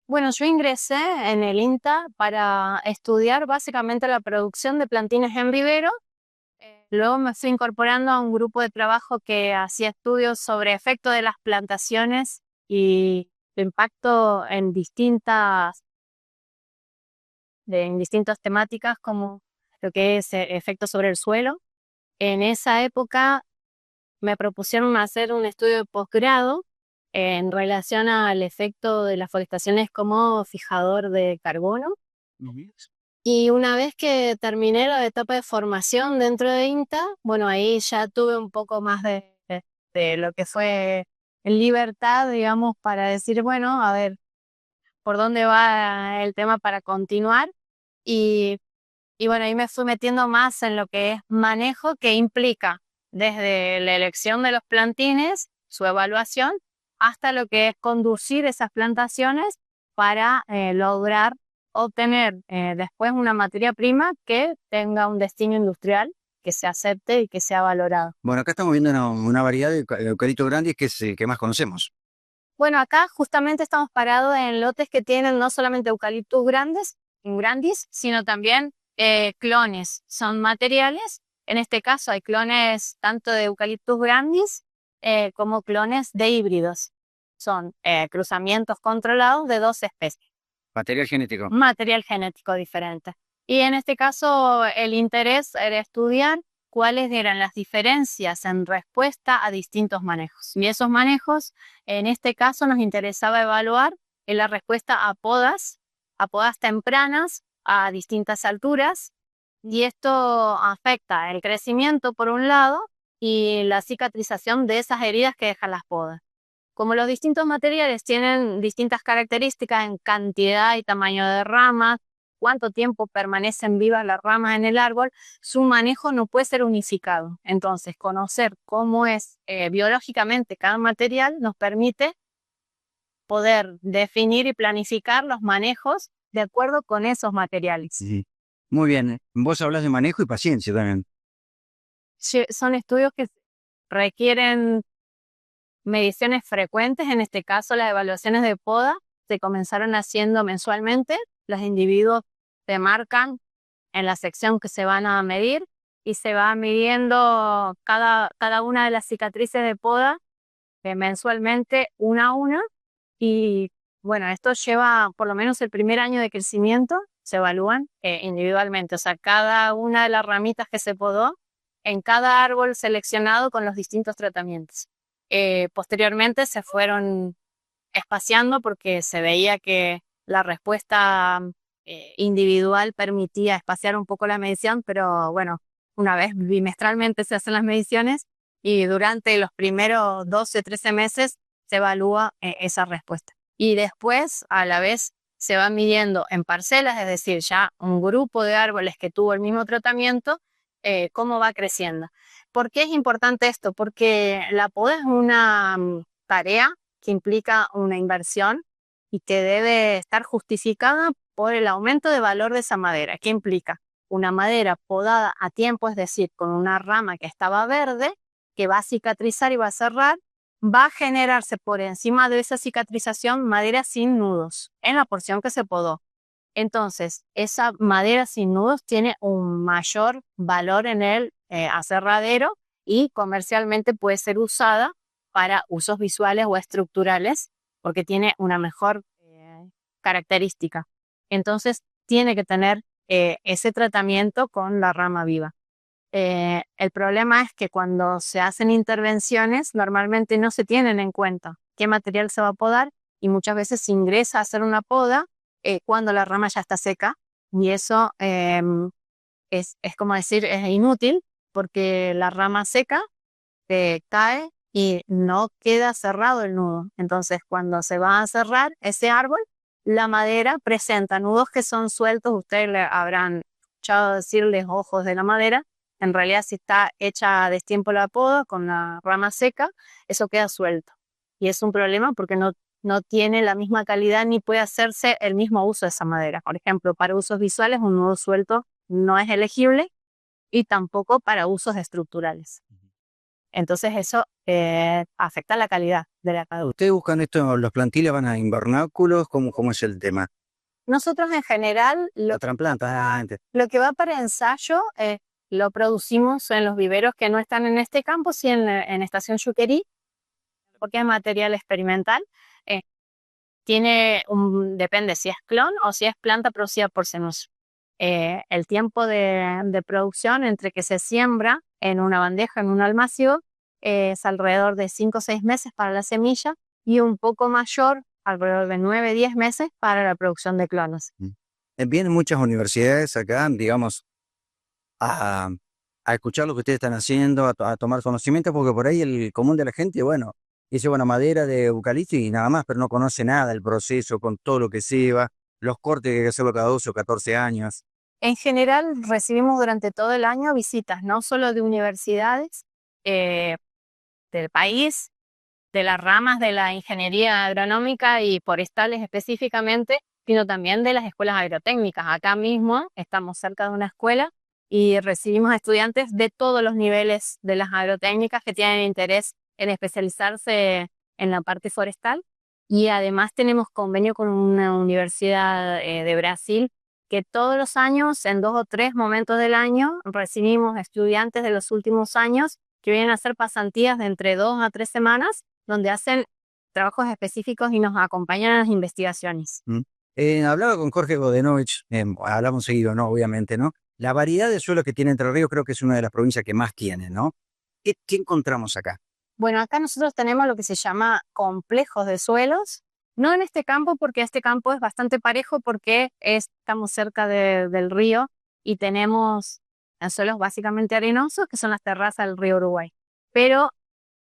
S17: Bueno, yo ingresé en el INTA para estudiar básicamente la producción de plantines en vivero. Luego me fui incorporando a un grupo de trabajo que hacía estudios sobre efecto de las plantaciones y su impacto en distintas temáticas como lo que es efecto sobre el suelo. En esa época me propusieron hacer un estudio de posgrado en relación al efecto de las forestaciones como fijador de carbono. Y una vez que terminé la etapa de formación dentro de INTA, bueno, ahí ya tuve un poco más de lo que fue libertad, digamos, para decir, bueno, a ver, por dónde va el tema para continuar. Y bueno, ahí me fui metiendo más en lo que es manejo, que implica desde la elección de los plantines, su evaluación, hasta lo que es conducir esas plantaciones para lograr obtener después una materia prima que tenga un destino industrial, que se acepte y que sea valorado.
S6: Bueno, acá estamos viendo una variedad de eucalipto grandis que es el que más conocemos.
S17: Bueno, acá justamente estamos parados en lotes que tienen no solamente eucaliptus grandis, sino también clones. Son materiales, en este caso hay clones tanto de eucaliptus grandis como clones de híbridos. Son cruzamientos controlados de dos especies.
S6: Material genético.
S17: Material genético diferente. Y en este caso el interés era estudiar cuáles eran las diferencias en respuesta a distintos manejos. Y esos manejos, en este caso, nos interesaba evaluar en la respuesta a podas tempranas a distintas alturas, y esto afecta el crecimiento por un lado y la cicatrización de esas heridas que dejan las podas. Como los distintos materiales tienen distintas características en cantidad y tamaño de ramas, cuánto tiempo permanecen vivas las ramas en el árbol, su manejo no puede ser unificado. Entonces, conocer cómo es biológicamente cada material nos permite poder definir y planificar los manejos de acuerdo con esos materiales.
S6: Sí. Muy bien. Vos hablas de manejo y paciencia también.
S17: Son estudios que requieren mediciones frecuentes. En este caso, las evaluaciones de poda se comenzaron haciendo mensualmente. Los individuos se marcan en la sección que se van a medir y se va midiendo cada una de las cicatrices de poda mensualmente una a una. Y bueno, esto lleva por lo menos el primer año de crecimiento, se evalúan individualmente. O sea, cada una de las ramitas que se podó en cada árbol seleccionado con los distintos tratamientos. Posteriormente se fueron espaciando porque se veía que la respuesta individual permitía espaciar un poco la medición, pero bueno, una vez bimestralmente se hacen las mediciones y durante los primeros 12 o 13 meses se evalúa esa respuesta. Y después, a la vez, se va midiendo en parcelas, es decir, ya un grupo de árboles que tuvo el mismo tratamiento, cómo va creciendo. ¿Por qué es importante esto? Porque la poda es una tarea que implica una inversión y que debe estar justificada por el aumento de valor de esa madera. ¿Qué implica? Una madera podada a tiempo, es decir, con una rama que estaba verde, que va a cicatrizar y va a cerrar, va a generarse por encima de esa cicatrización madera sin nudos en la porción que se podó. Entonces, esa madera sin nudos tiene un mayor valor en el aserradero y comercialmente puede ser usada para usos visuales o estructurales porque tiene una mejor característica. Entonces, tiene que tener ese tratamiento con la rama viva. El problema es que cuando se hacen intervenciones, normalmente no se tienen en cuenta qué material se va a podar y muchas veces se ingresa a hacer una poda cuando la rama ya está seca y eso es como decir, es inútil porque la rama seca cae y no queda cerrado el nudo. Entonces, cuando se va a cerrar ese árbol, la madera presenta nudos que son sueltos. Ustedes le habrán escuchado decirles ojos de la madera. En realidad, si está hecha a destiempo la poda con la rama seca, eso queda suelto. Y es un problema porque no tiene la misma calidad ni puede hacerse el mismo uso de esa madera. Por ejemplo, para usos visuales, un nudo suelto no es elegible y tampoco para usos estructurales. Entonces, eso afecta la calidad de la cadena.
S6: ¿Ustedes buscan esto, los plantiles van a invernáculos? ¿Cómo es el tema?
S17: Nosotros, en general, lo que va para ensayo lo producimos en los viveros que no están en este campo, sí en Estación Yuquerí, porque es material experimental. Depende si es clon o si es planta producida por Senus. El tiempo de producción entre que se siembra en una bandeja, en un almacio, es alrededor de 5 o 6 meses para la semilla y un poco mayor, alrededor de 9 o 10 meses para la producción de clones.
S6: Vienen muchas universidades acá, digamos, a escuchar lo que ustedes están haciendo, a tomar conocimiento, porque por ahí el común de la gente, bueno, dice, bueno, madera de eucalipto y nada más, pero no conoce nada del proceso, con todo lo que se lleva, los cortes que hay que hacerlo cada 12 o 14 años.
S17: En general, recibimos durante todo el año visitas, no solo de universidades del país, de las ramas de la ingeniería agronómica y forestales específicamente, sino también de las escuelas agrotécnicas. Acá mismo estamos cerca de una escuela y recibimos estudiantes de todos los niveles de las agrotécnicas que tienen interés en especializarse en la parte forestal. Y además tenemos convenio con una universidad de Brasil que todos los años, en 2 o 3 momentos del año, recibimos estudiantes de los últimos años que vienen a hacer pasantías de entre 2 a 3 semanas, donde hacen trabajos específicos y nos acompañan en las investigaciones.
S6: Hablaba con Jorge Godenovich, hablamos seguido, ¿no? Obviamente, ¿no? La variedad de suelos que tiene Entre Ríos creo que es una de las provincias que más tiene, ¿no? ¿Qué encontramos acá?
S17: Bueno, acá nosotros tenemos lo que se llama complejos de suelos. No en este campo, porque este campo es bastante parejo porque estamos cerca del río y tenemos suelos básicamente arenosos, que son las terrazas del río Uruguay. Pero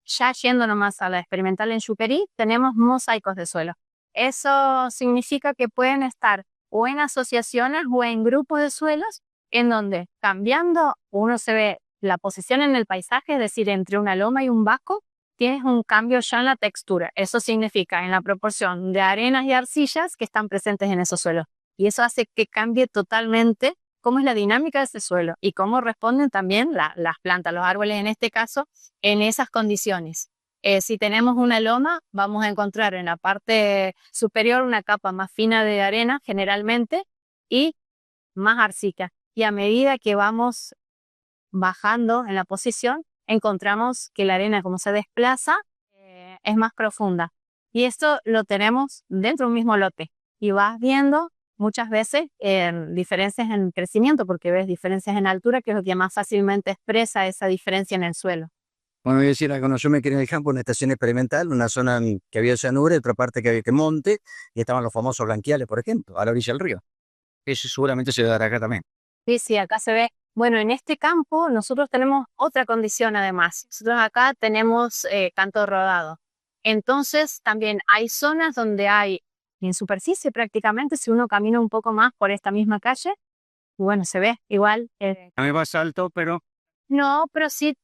S17: ya yendo nomás a la experimental en Yuperí, tenemos mosaicos de suelo. Eso significa que pueden estar o en asociaciones o en grupos de suelos, en donde cambiando uno se ve la posición en el paisaje, es decir, entre una loma y un vasco, tienes un cambio ya en la textura. Eso significa en la proporción de arenas y arcillas que están presentes en esos suelos. Y eso hace que cambie totalmente cómo es la dinámica de ese suelo y cómo responden también las plantas, los árboles en este caso, en esas condiciones. Si tenemos una loma, vamos a encontrar en la parte superior una capa más fina de arena generalmente y más arcilla. Y a medida que vamos bajando en la posición, encontramos que la arena, como se desplaza, es más profunda. Y esto lo tenemos dentro de un mismo lote. Y vas viendo muchas veces diferencias en crecimiento, porque ves diferencias en altura, que es lo que más fácilmente expresa esa diferencia en el suelo.
S6: Bueno, voy a decir algo, yo me crié en el campo, una estación experimental, una zona que había llanura, otra parte que había que monte, y estaban los famosos blanquiales, por ejemplo, a la orilla del río. Eso seguramente se dará acá también.
S17: Sí, acá se ve. Bueno, en este campo nosotros tenemos otra condición además. Nosotros acá tenemos canto rodado. Entonces también hay zonas donde hay, en superficie prácticamente, si uno camina un poco más por esta misma calle, bueno, se ve igual.
S6: A mí va alto, pero...
S17: No, pero sí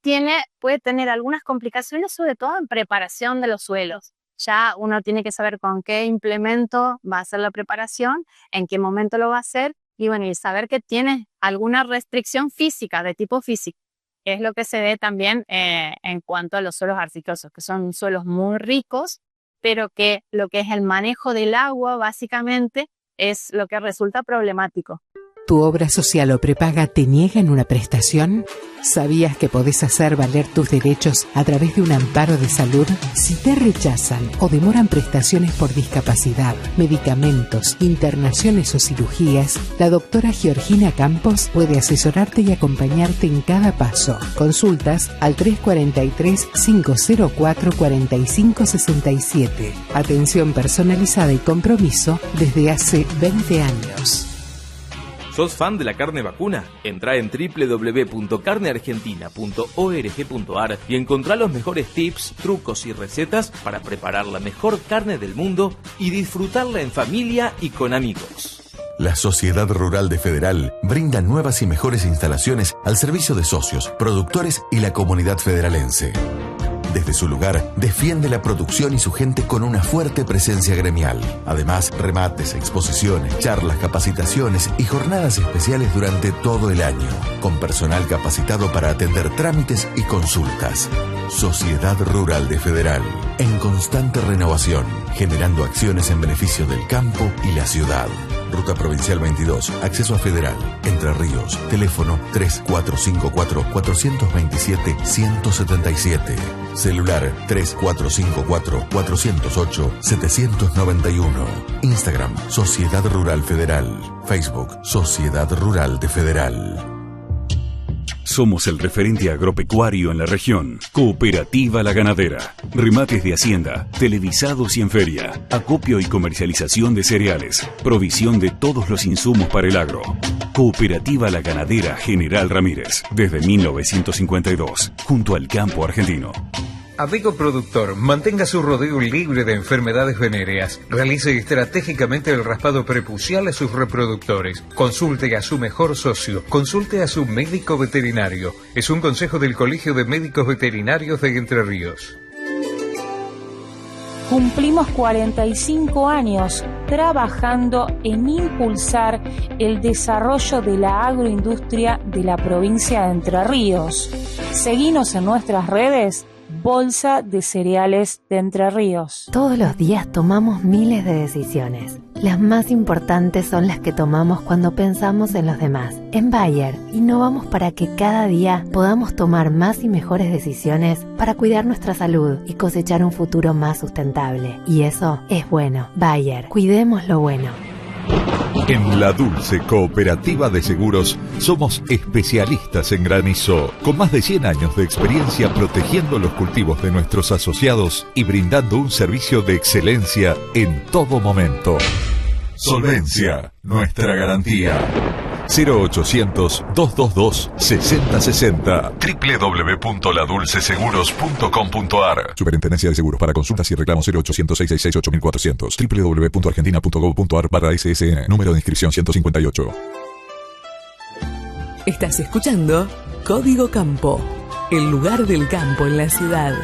S17: puede tener algunas complicaciones, sobre todo en preparación de los suelos. Ya uno tiene que saber con qué implemento va a hacer la preparación, en qué momento lo va a hacer, y bueno, y saber que tiene alguna restricción física, de tipo físico, que es lo que se ve también en cuanto a los suelos arcillosos, que son suelos muy ricos, pero que lo que es el manejo del agua, básicamente, es lo que resulta problemático.
S12: ¿Tu obra social o prepaga te niegan una prestación? ¿Sabías que podés hacer valer tus derechos a través de un amparo de salud? Si te rechazan o demoran prestaciones por discapacidad, medicamentos, internaciones o cirugías, la doctora Georgina Campos puede asesorarte y acompañarte en cada paso. Consultas al 343-504-4567. Atención personalizada y compromiso desde hace 20 años.
S7: ¿Sos fan de la carne vacuna? Entrá en www.carneargentina.org.ar y encontrá los mejores tips, trucos y recetas para preparar la mejor carne del mundo y disfrutarla en familia y con amigos.
S11: La Sociedad Rural de Federal brinda nuevas y mejores instalaciones al servicio de socios, productores y la comunidad federalense. Desde su lugar, defiende la producción y su gente con una fuerte presencia gremial. Además, remates, exposiciones, charlas, capacitaciones y jornadas especiales durante todo el año, con personal capacitado para atender trámites y consultas. Sociedad Rural de Federal, en constante renovación, generando acciones en beneficio del campo y la ciudad. Ruta Provincial 22, acceso a Federal, Entre Ríos, teléfono 3454-427-177, celular 3454-408-791, Instagram, Sociedad Rural Federal, Facebook, Sociedad Rural de Federal.
S10: Somos el referente agropecuario en la región. Cooperativa La Ganadera. Remates de hacienda, televisados y en feria. Acopio y comercialización de cereales. Provisión de todos los insumos para el agro. Cooperativa La Ganadera General Ramírez. Desde 1952. Junto al campo argentino.
S8: Amigo productor, mantenga su rodeo libre de enfermedades venéreas. Realice estratégicamente el raspado prepucial a sus reproductores. Consulte a su mejor socio. Consulte a su médico veterinario. Es un consejo del Colegio de Médicos Veterinarios de Entre Ríos.
S9: Cumplimos 45 años trabajando en impulsar el desarrollo de la agroindustria de la provincia de Entre Ríos. Seguinos en nuestras redes, Bolsa de Cereales de Entre Ríos.
S15: Todos los días tomamos miles de decisiones. Las más importantes son las que tomamos cuando pensamos en los demás. En Bayer, innovamos para que cada día podamos tomar más y mejores decisiones para cuidar nuestra salud y cosechar un futuro más sustentable. Y eso es bueno. Bayer, cuidemos lo bueno.
S13: En La Dulce Cooperativa de Seguros somos especialistas en granizo, con más de 100 años de experiencia protegiendo los cultivos de nuestros asociados y brindando un servicio de excelencia en todo momento. Solvencia, nuestra garantía. 0800-222-6060 www.ladulceseguros.com.ar.
S14: Superintendencia de Seguros. Para consultas y reclamos 0800-666-8400 www.argentina.gov.ar/ssn. Número de inscripción 158.
S2: Estás escuchando Código Campo, el lugar del campo en la ciudad.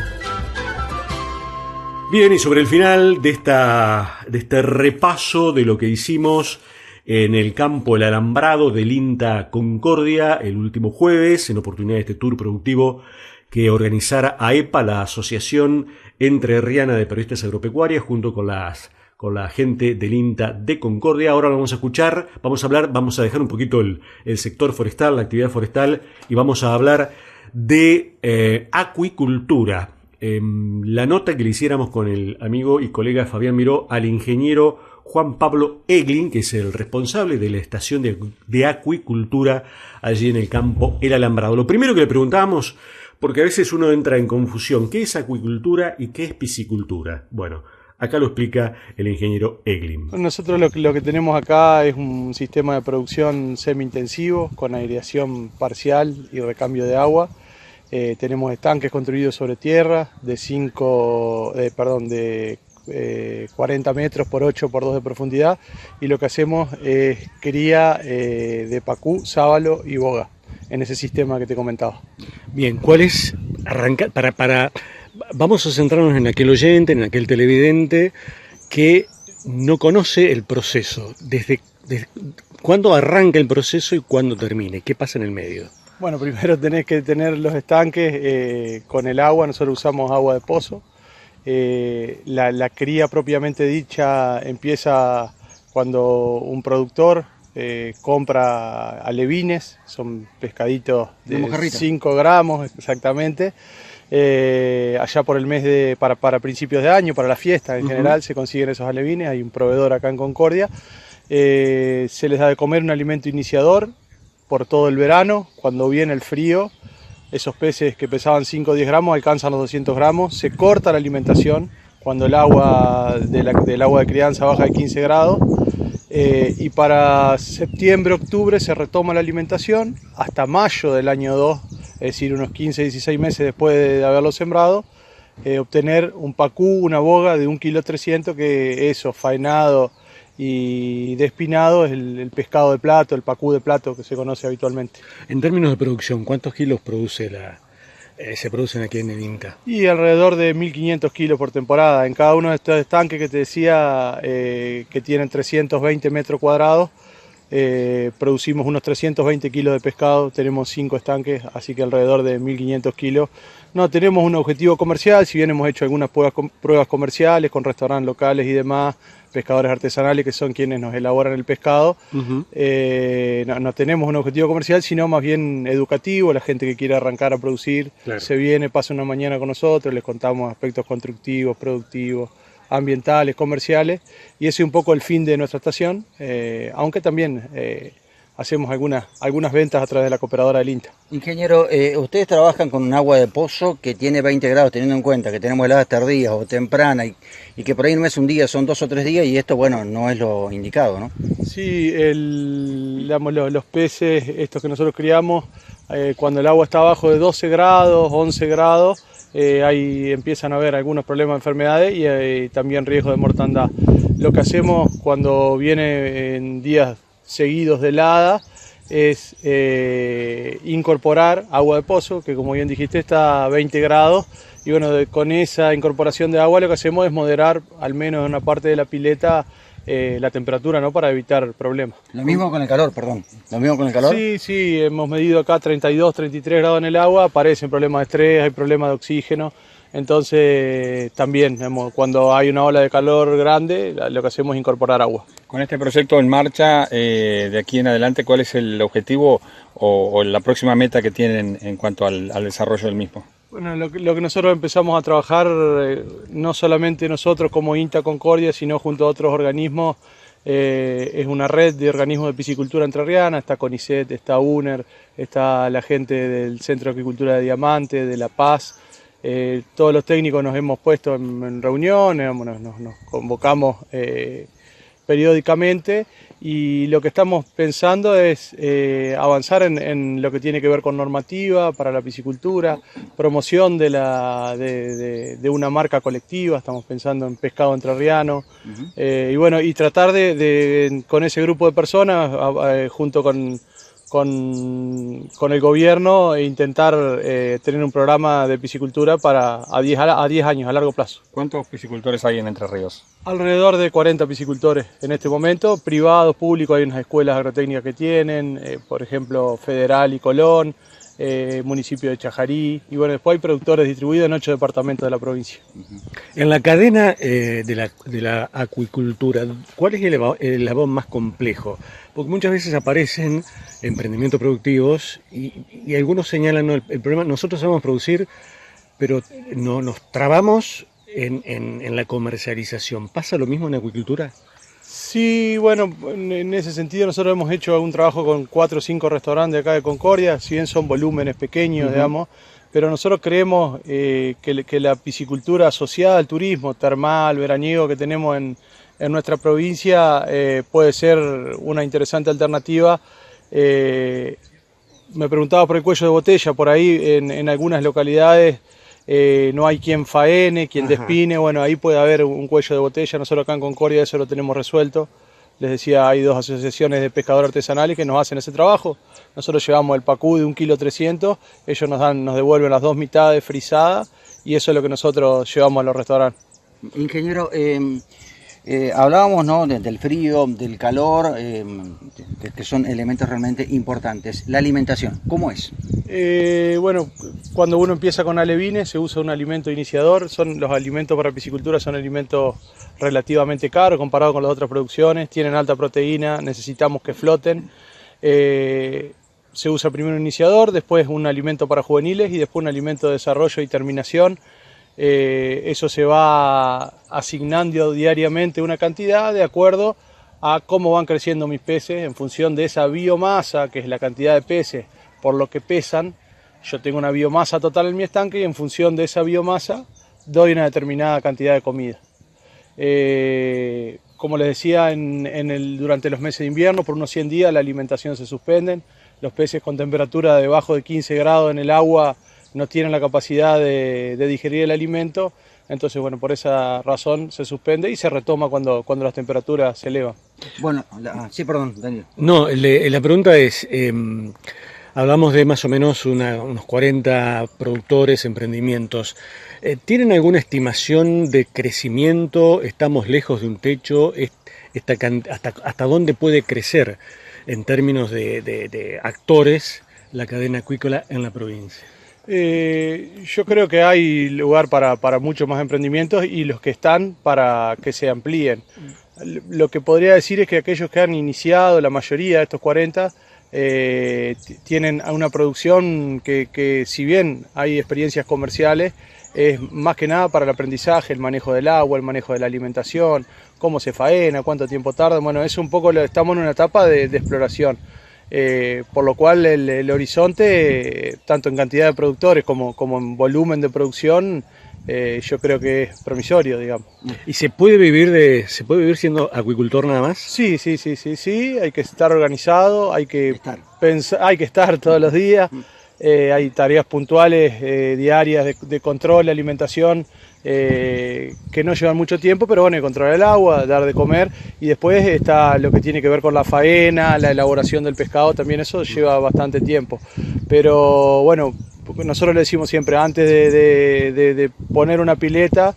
S3: Bien, y sobre el final de este repaso de lo que hicimos en el campo El Alambrado del INTA Concordia el último jueves, en oportunidad de este tour productivo que organizara AEPA, la Asociación Entrerriana de Periodistas Agropecuarios, junto con la gente del INTA de Concordia. Ahora lo vamos a escuchar, vamos a dejar un poquito el sector forestal, la actividad forestal, y vamos a hablar de acuicultura. La nota que le hiciéramos con el amigo y colega Fabián Miró al ingeniero Juan Pablo Eglin, que es el responsable de la estación de acuicultura allí en el campo El Alambrado. Lo primero que le preguntábamos, porque a veces uno entra en confusión, ¿qué es acuicultura y qué es piscicultura? Bueno, acá lo explica el ingeniero Eglin.
S5: Nosotros lo que tenemos acá es un sistema de producción semi-intensivo con aireación parcial y recambio de agua. Tenemos estanques construidos sobre tierra de 40 metros por 8 por 2 de profundidad, y lo que hacemos es cría de pacú, sábalo y boga en ese sistema que te comentaba.
S3: Bien, ¿cuál es? Vamos a centrarnos en aquel oyente, en aquel televidente que no conoce el proceso. ¿Desde cuándo arranca el proceso y cuándo termina? ¿Qué pasa en el medio?
S5: Bueno, primero tenés que tener los estanques con el agua. Nosotros usamos agua de pozo. La cría propiamente dicha empieza cuando un productor compra alevines, son pescaditos de 5 gramos exactamente, allá por el mes para principios de año, para la fiesta en general se consiguen esos alevines. Hay un proveedor acá en Concordia, se les da de comer un alimento iniciador por todo el verano. Cuando viene el frío, esos peces que pesaban 5 o 10 gramos alcanzan los 200 gramos, se corta la alimentación cuando el agua del agua de crianza baja de 15 grados, y para septiembre, octubre se retoma la alimentación hasta mayo del año 2, es decir, unos 15, 16 meses después de haberlo sembrado, obtener un pacú, una boga de 1,3 kg, que eso, faenado y despinado, es el pescado de plato, el pacú de plato que se conoce habitualmente.
S3: En términos de producción, ¿cuántos kilos se producen aquí en el INTA?
S5: Y alrededor de 1.500 kilos por temporada. En cada uno de estos estanques que te decía, que tienen 320 metros cuadrados, producimos unos 320 kilos de pescado. Tenemos 5 estanques, así que alrededor de 1.500 kilos. No tenemos un objetivo comercial, si bien hemos hecho algunas pruebas comerciales con restaurantes locales y demás, pescadores artesanales que son quienes nos elaboran el pescado. No tenemos un objetivo comercial, sino más bien educativo. La gente que quiere arrancar a producir, se viene, pasa una mañana con nosotros, les contamos aspectos constructivos, productivos, ambientales, comerciales, y ese es un poco el fin de nuestra estación, aunque también hacemos algunas ventas a través de la cooperadora del INTA.
S6: Ingeniero, ustedes trabajan con un agua de pozo que tiene 20 grados, teniendo en cuenta que tenemos heladas tardías o tempranas y que por ahí no es un día, son 2 o 3 días, y esto, bueno, no es lo indicado, ¿no?
S5: Sí, los peces, estos que nosotros criamos, cuando el agua está abajo de 12 grados, 11 grados, ahí empiezan a haber algunos problemas de enfermedades y también riesgo de mortandad. Lo que hacemos cuando viene en días seguidos de helada, es incorporar agua de pozo, que como bien dijiste está a 20 grados, y bueno, con esa incorporación de agua lo que hacemos es moderar, al menos en una parte de la pileta, la temperatura, ¿no? Para evitar problemas.
S6: Lo mismo con el calor, perdón. Lo mismo con el calor.
S5: Sí, hemos medido acá 32, 33 grados en el agua, aparecen problemas de estrés, hay problemas de oxígeno. Entonces también cuando hay una ola de calor grande, lo que hacemos es incorporar agua.
S18: Con este proyecto en marcha, de aquí en adelante, ¿cuál es el objetivo o la próxima meta que tienen en cuanto al desarrollo del mismo?
S5: Bueno, lo que nosotros empezamos a trabajar, no solamente nosotros como INTA Concordia, sino junto a otros organismos, es una red de organismos de piscicultura entrerriana. Está CONICET, está UNER, está la gente del Centro de Acuicultura de Diamante, de La Paz. Todos los técnicos nos hemos puesto en reuniones, nos convocamos periódicamente, y lo que estamos pensando es avanzar en lo que tiene que ver con normativa para la piscicultura, promoción de una marca colectiva. Estamos pensando en pescado entrerriano, y bueno, y tratar con ese grupo de personas, junto con el gobierno, e intentar tener un programa de piscicultura a 10 años, a largo plazo.
S18: ¿Cuántos piscicultores hay en Entre Ríos?
S5: Alrededor de 40 piscicultores en este momento, privados, públicos. Hay unas escuelas agrotécnicas que tienen, por ejemplo, Federal y Colón, municipio de Chajarí, y bueno, después hay productores distribuidos en 8 departamentos de la provincia.
S3: En la cadena de la acuicultura, ¿cuál es el eslabón más complejo? Porque muchas veces aparecen emprendimientos productivos y algunos señalan, ¿no? el problema, nosotros sabemos producir, pero no nos trabamos en la comercialización. ¿Pasa lo mismo en la acuicultura?
S5: Sí, bueno, en ese sentido nosotros hemos hecho algún trabajo con 4 o 5 restaurantes acá de Concordia, si bien son volúmenes pequeños, digamos, pero nosotros creemos que la piscicultura asociada al turismo termal, veraniego que tenemos en nuestra provincia puede ser una interesante alternativa. Me preguntaba por el cuello de botella, por ahí en algunas localidades no hay quien faene, quien despine. Bueno, ahí puede haber un cuello de botella. Nosotros acá en Concordia eso lo tenemos resuelto. Les decía, hay 2 asociaciones de pescadores artesanales que nos hacen ese trabajo. Nosotros llevamos el pacú de 1,3 kg, ellos nos devuelven las 2 mitades frisadas, y eso es lo que nosotros llevamos a los restaurantes.
S6: Ingeniero, hablábamos, ¿no?, del frío, del calor, que son elementos realmente importantes. La alimentación, ¿cómo es?
S5: Bueno, cuando uno empieza con alevines se usa un alimento iniciador. Los alimentos para piscicultura son alimentos relativamente caros comparado con las otras producciones, tienen alta proteína, necesitamos que floten. Se usa primero un iniciador, después un alimento para juveniles y después un alimento de desarrollo y terminación. Eso se va asignando diariamente una cantidad de acuerdo a cómo van creciendo mis peces, en función de esa biomasa, que es la cantidad de peces por lo que pesan. Yo tengo una biomasa total en mi estanque y en función de esa biomasa doy una determinada cantidad de comida. Como les decía, durante los meses de invierno, por unos 100 días la alimentación se suspende. Los peces con temperatura debajo de 15 grados en el agua no tienen la capacidad de digerir el alimento. Entonces, bueno, por esa razón se suspende y se retoma cuando las temperaturas se elevan.
S6: Bueno, sí, perdón, Daniel.
S3: No, la pregunta es, hablamos de más o menos unos 40 productores, emprendimientos. ¿Tienen alguna estimación de crecimiento? ¿Estamos lejos de un techo? ¿Hasta dónde puede crecer en términos de actores la cadena acuícola en la provincia?
S5: Yo creo que hay lugar para muchos más emprendimientos, y los que están para que se amplíen. Lo que podría decir es que aquellos que han iniciado, la mayoría de estos 40, tienen una producción que si bien hay experiencias comerciales, es más que nada para el aprendizaje, el manejo del agua, el manejo de la alimentación, cómo se faena, cuánto tiempo tarda. Bueno, es un poco, estamos en una etapa de exploración. Por lo cual el horizonte, tanto en cantidad de productores como en volumen de producción, yo creo que es promisorio, digamos.
S3: ¿Y se puede vivir siendo acuicultor nada más?
S5: Sí, hay que estar organizado, hay que estar todos los días. hay tareas puntuales, diarias de control, de alimentación, que no llevan mucho tiempo, pero bueno, controlar el agua, dar de comer, y después está lo que tiene que ver con la faena, la elaboración del pescado, también eso lleva bastante tiempo. Pero bueno, nosotros le decimos siempre, antes de poner una pileta,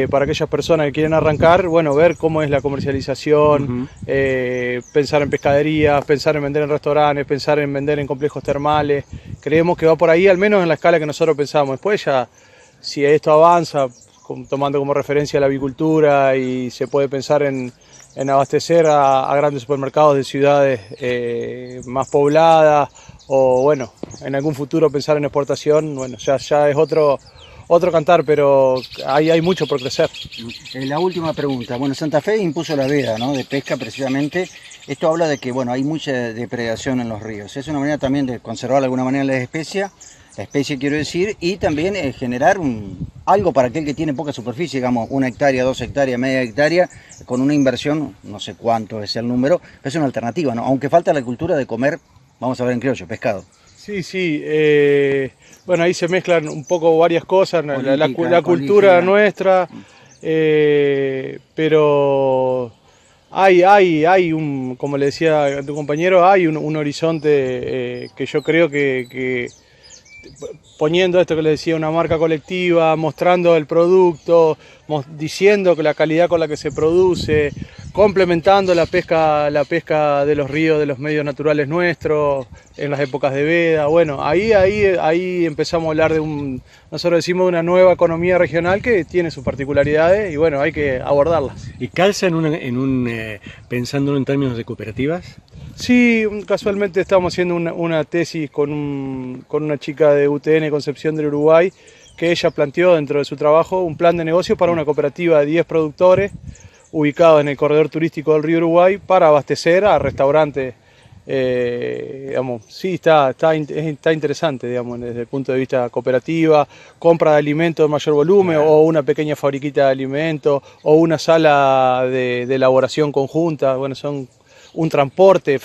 S5: para aquellas personas que quieren arrancar, bueno, ver cómo es la comercialización, pensar en pescaderías, pensar en vender en restaurantes, pensar en vender en complejos termales. Creemos que va por ahí, al menos en la escala que nosotros pensamos. Después ya, si esto avanza, tomando como referencia la avicultura, y se puede pensar en abastecer a grandes supermercados de ciudades más pobladas, o bueno, en algún futuro pensar en exportación, bueno, ya es otro cantar, pero hay mucho por crecer.
S6: La última pregunta. Bueno, Santa Fe impuso la veda, ¿no?, de pesca precisamente. Esto habla de que, bueno, hay mucha depredación en los ríos. Es una manera también de conservar de alguna manera la especie quiero decir, y también generar algo para aquel que tiene poca superficie, digamos 1 hectárea, 2 hectáreas, media hectárea, con una inversión, no sé cuánto es el número, es una alternativa, ¿no? Aunque falta la cultura de comer, vamos a ver en criollo, pescado.
S5: Sí, bueno, ahí se mezclan un poco varias cosas, la cultura nuestra, pero hay como le decía a tu compañero, hay un horizonte que yo creo que poniendo esto que le decía, una marca colectiva, mostrando el producto, diciendo que la calidad con la que se produce, complementando la pesca de los ríos, de los medios naturales nuestros, en las épocas de veda. Bueno, ahí empezamos a hablar nosotros decimos de una nueva economía regional que tiene sus particularidades, y bueno, hay que abordarlas.
S3: ¿Y calza pensando en términos de cooperativas?
S5: Sí, casualmente estamos haciendo una tesis con una chica de UTN Concepción del Uruguay, que ella planteó dentro de su trabajo un plan de negocio para una cooperativa de 10 productores ubicados en el corredor turístico del río Uruguay para abastecer a restaurantes. Sí, está interesante, digamos, desde el punto de vista cooperativa, compra de alimentos de mayor volumen, o una pequeña fabriquita de alimentos, o una sala de elaboración conjunta. Bueno, son un transporte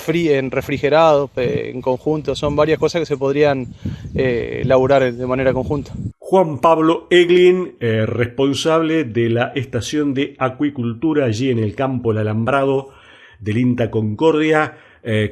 S5: refrigerado en conjunto, son varias cosas que se podrían elaborar de manera conjunta.
S3: Juan Pablo Eglin, responsable de la estación de acuicultura allí en el campo El Alambrado del INTA Concordia.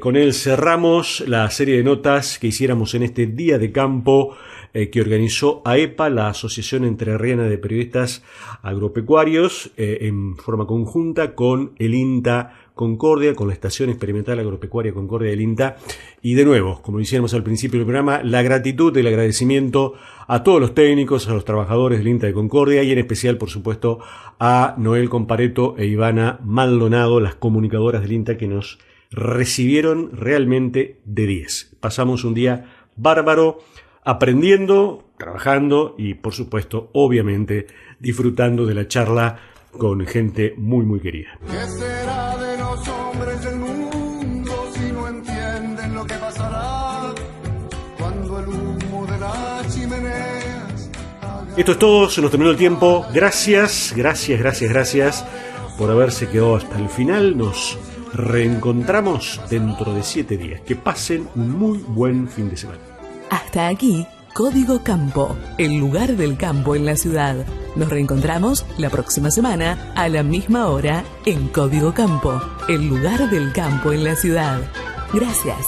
S3: Con él cerramos la serie de notas que hiciéramos en este día de campo que organizó AEPA, la Asociación Entrerriana de Periodistas Agropecuarios, en forma conjunta con el INTA Concordia, con la Estación Experimental Agropecuaria Concordia del INTA. Y de nuevo, como decíamos al principio del programa, la gratitud y el agradecimiento a todos los técnicos, a los trabajadores del INTA de Concordia, y en especial, por supuesto, a Noel Compareto e Ivana Maldonado, las comunicadoras del INTA, que nos recibieron realmente de 10. Pasamos un día bárbaro, aprendiendo, trabajando y, por supuesto, obviamente, disfrutando de la charla con gente muy, muy querida.
S4: ¿Qué será de los hombres del mundo si no entienden lo que pasará cuando el humo de las chimeneas?
S3: Esto es todo, se nos terminó el tiempo. Gracias por haberse quedado hasta el final. Nos reencontramos dentro de 7 días. Que pasen un muy buen fin de semana.
S2: Hasta aquí, Código Campo, el lugar del campo en la ciudad. Nos reencontramos la próxima semana a la misma hora en Código Campo, el lugar del campo en la ciudad. Gracias.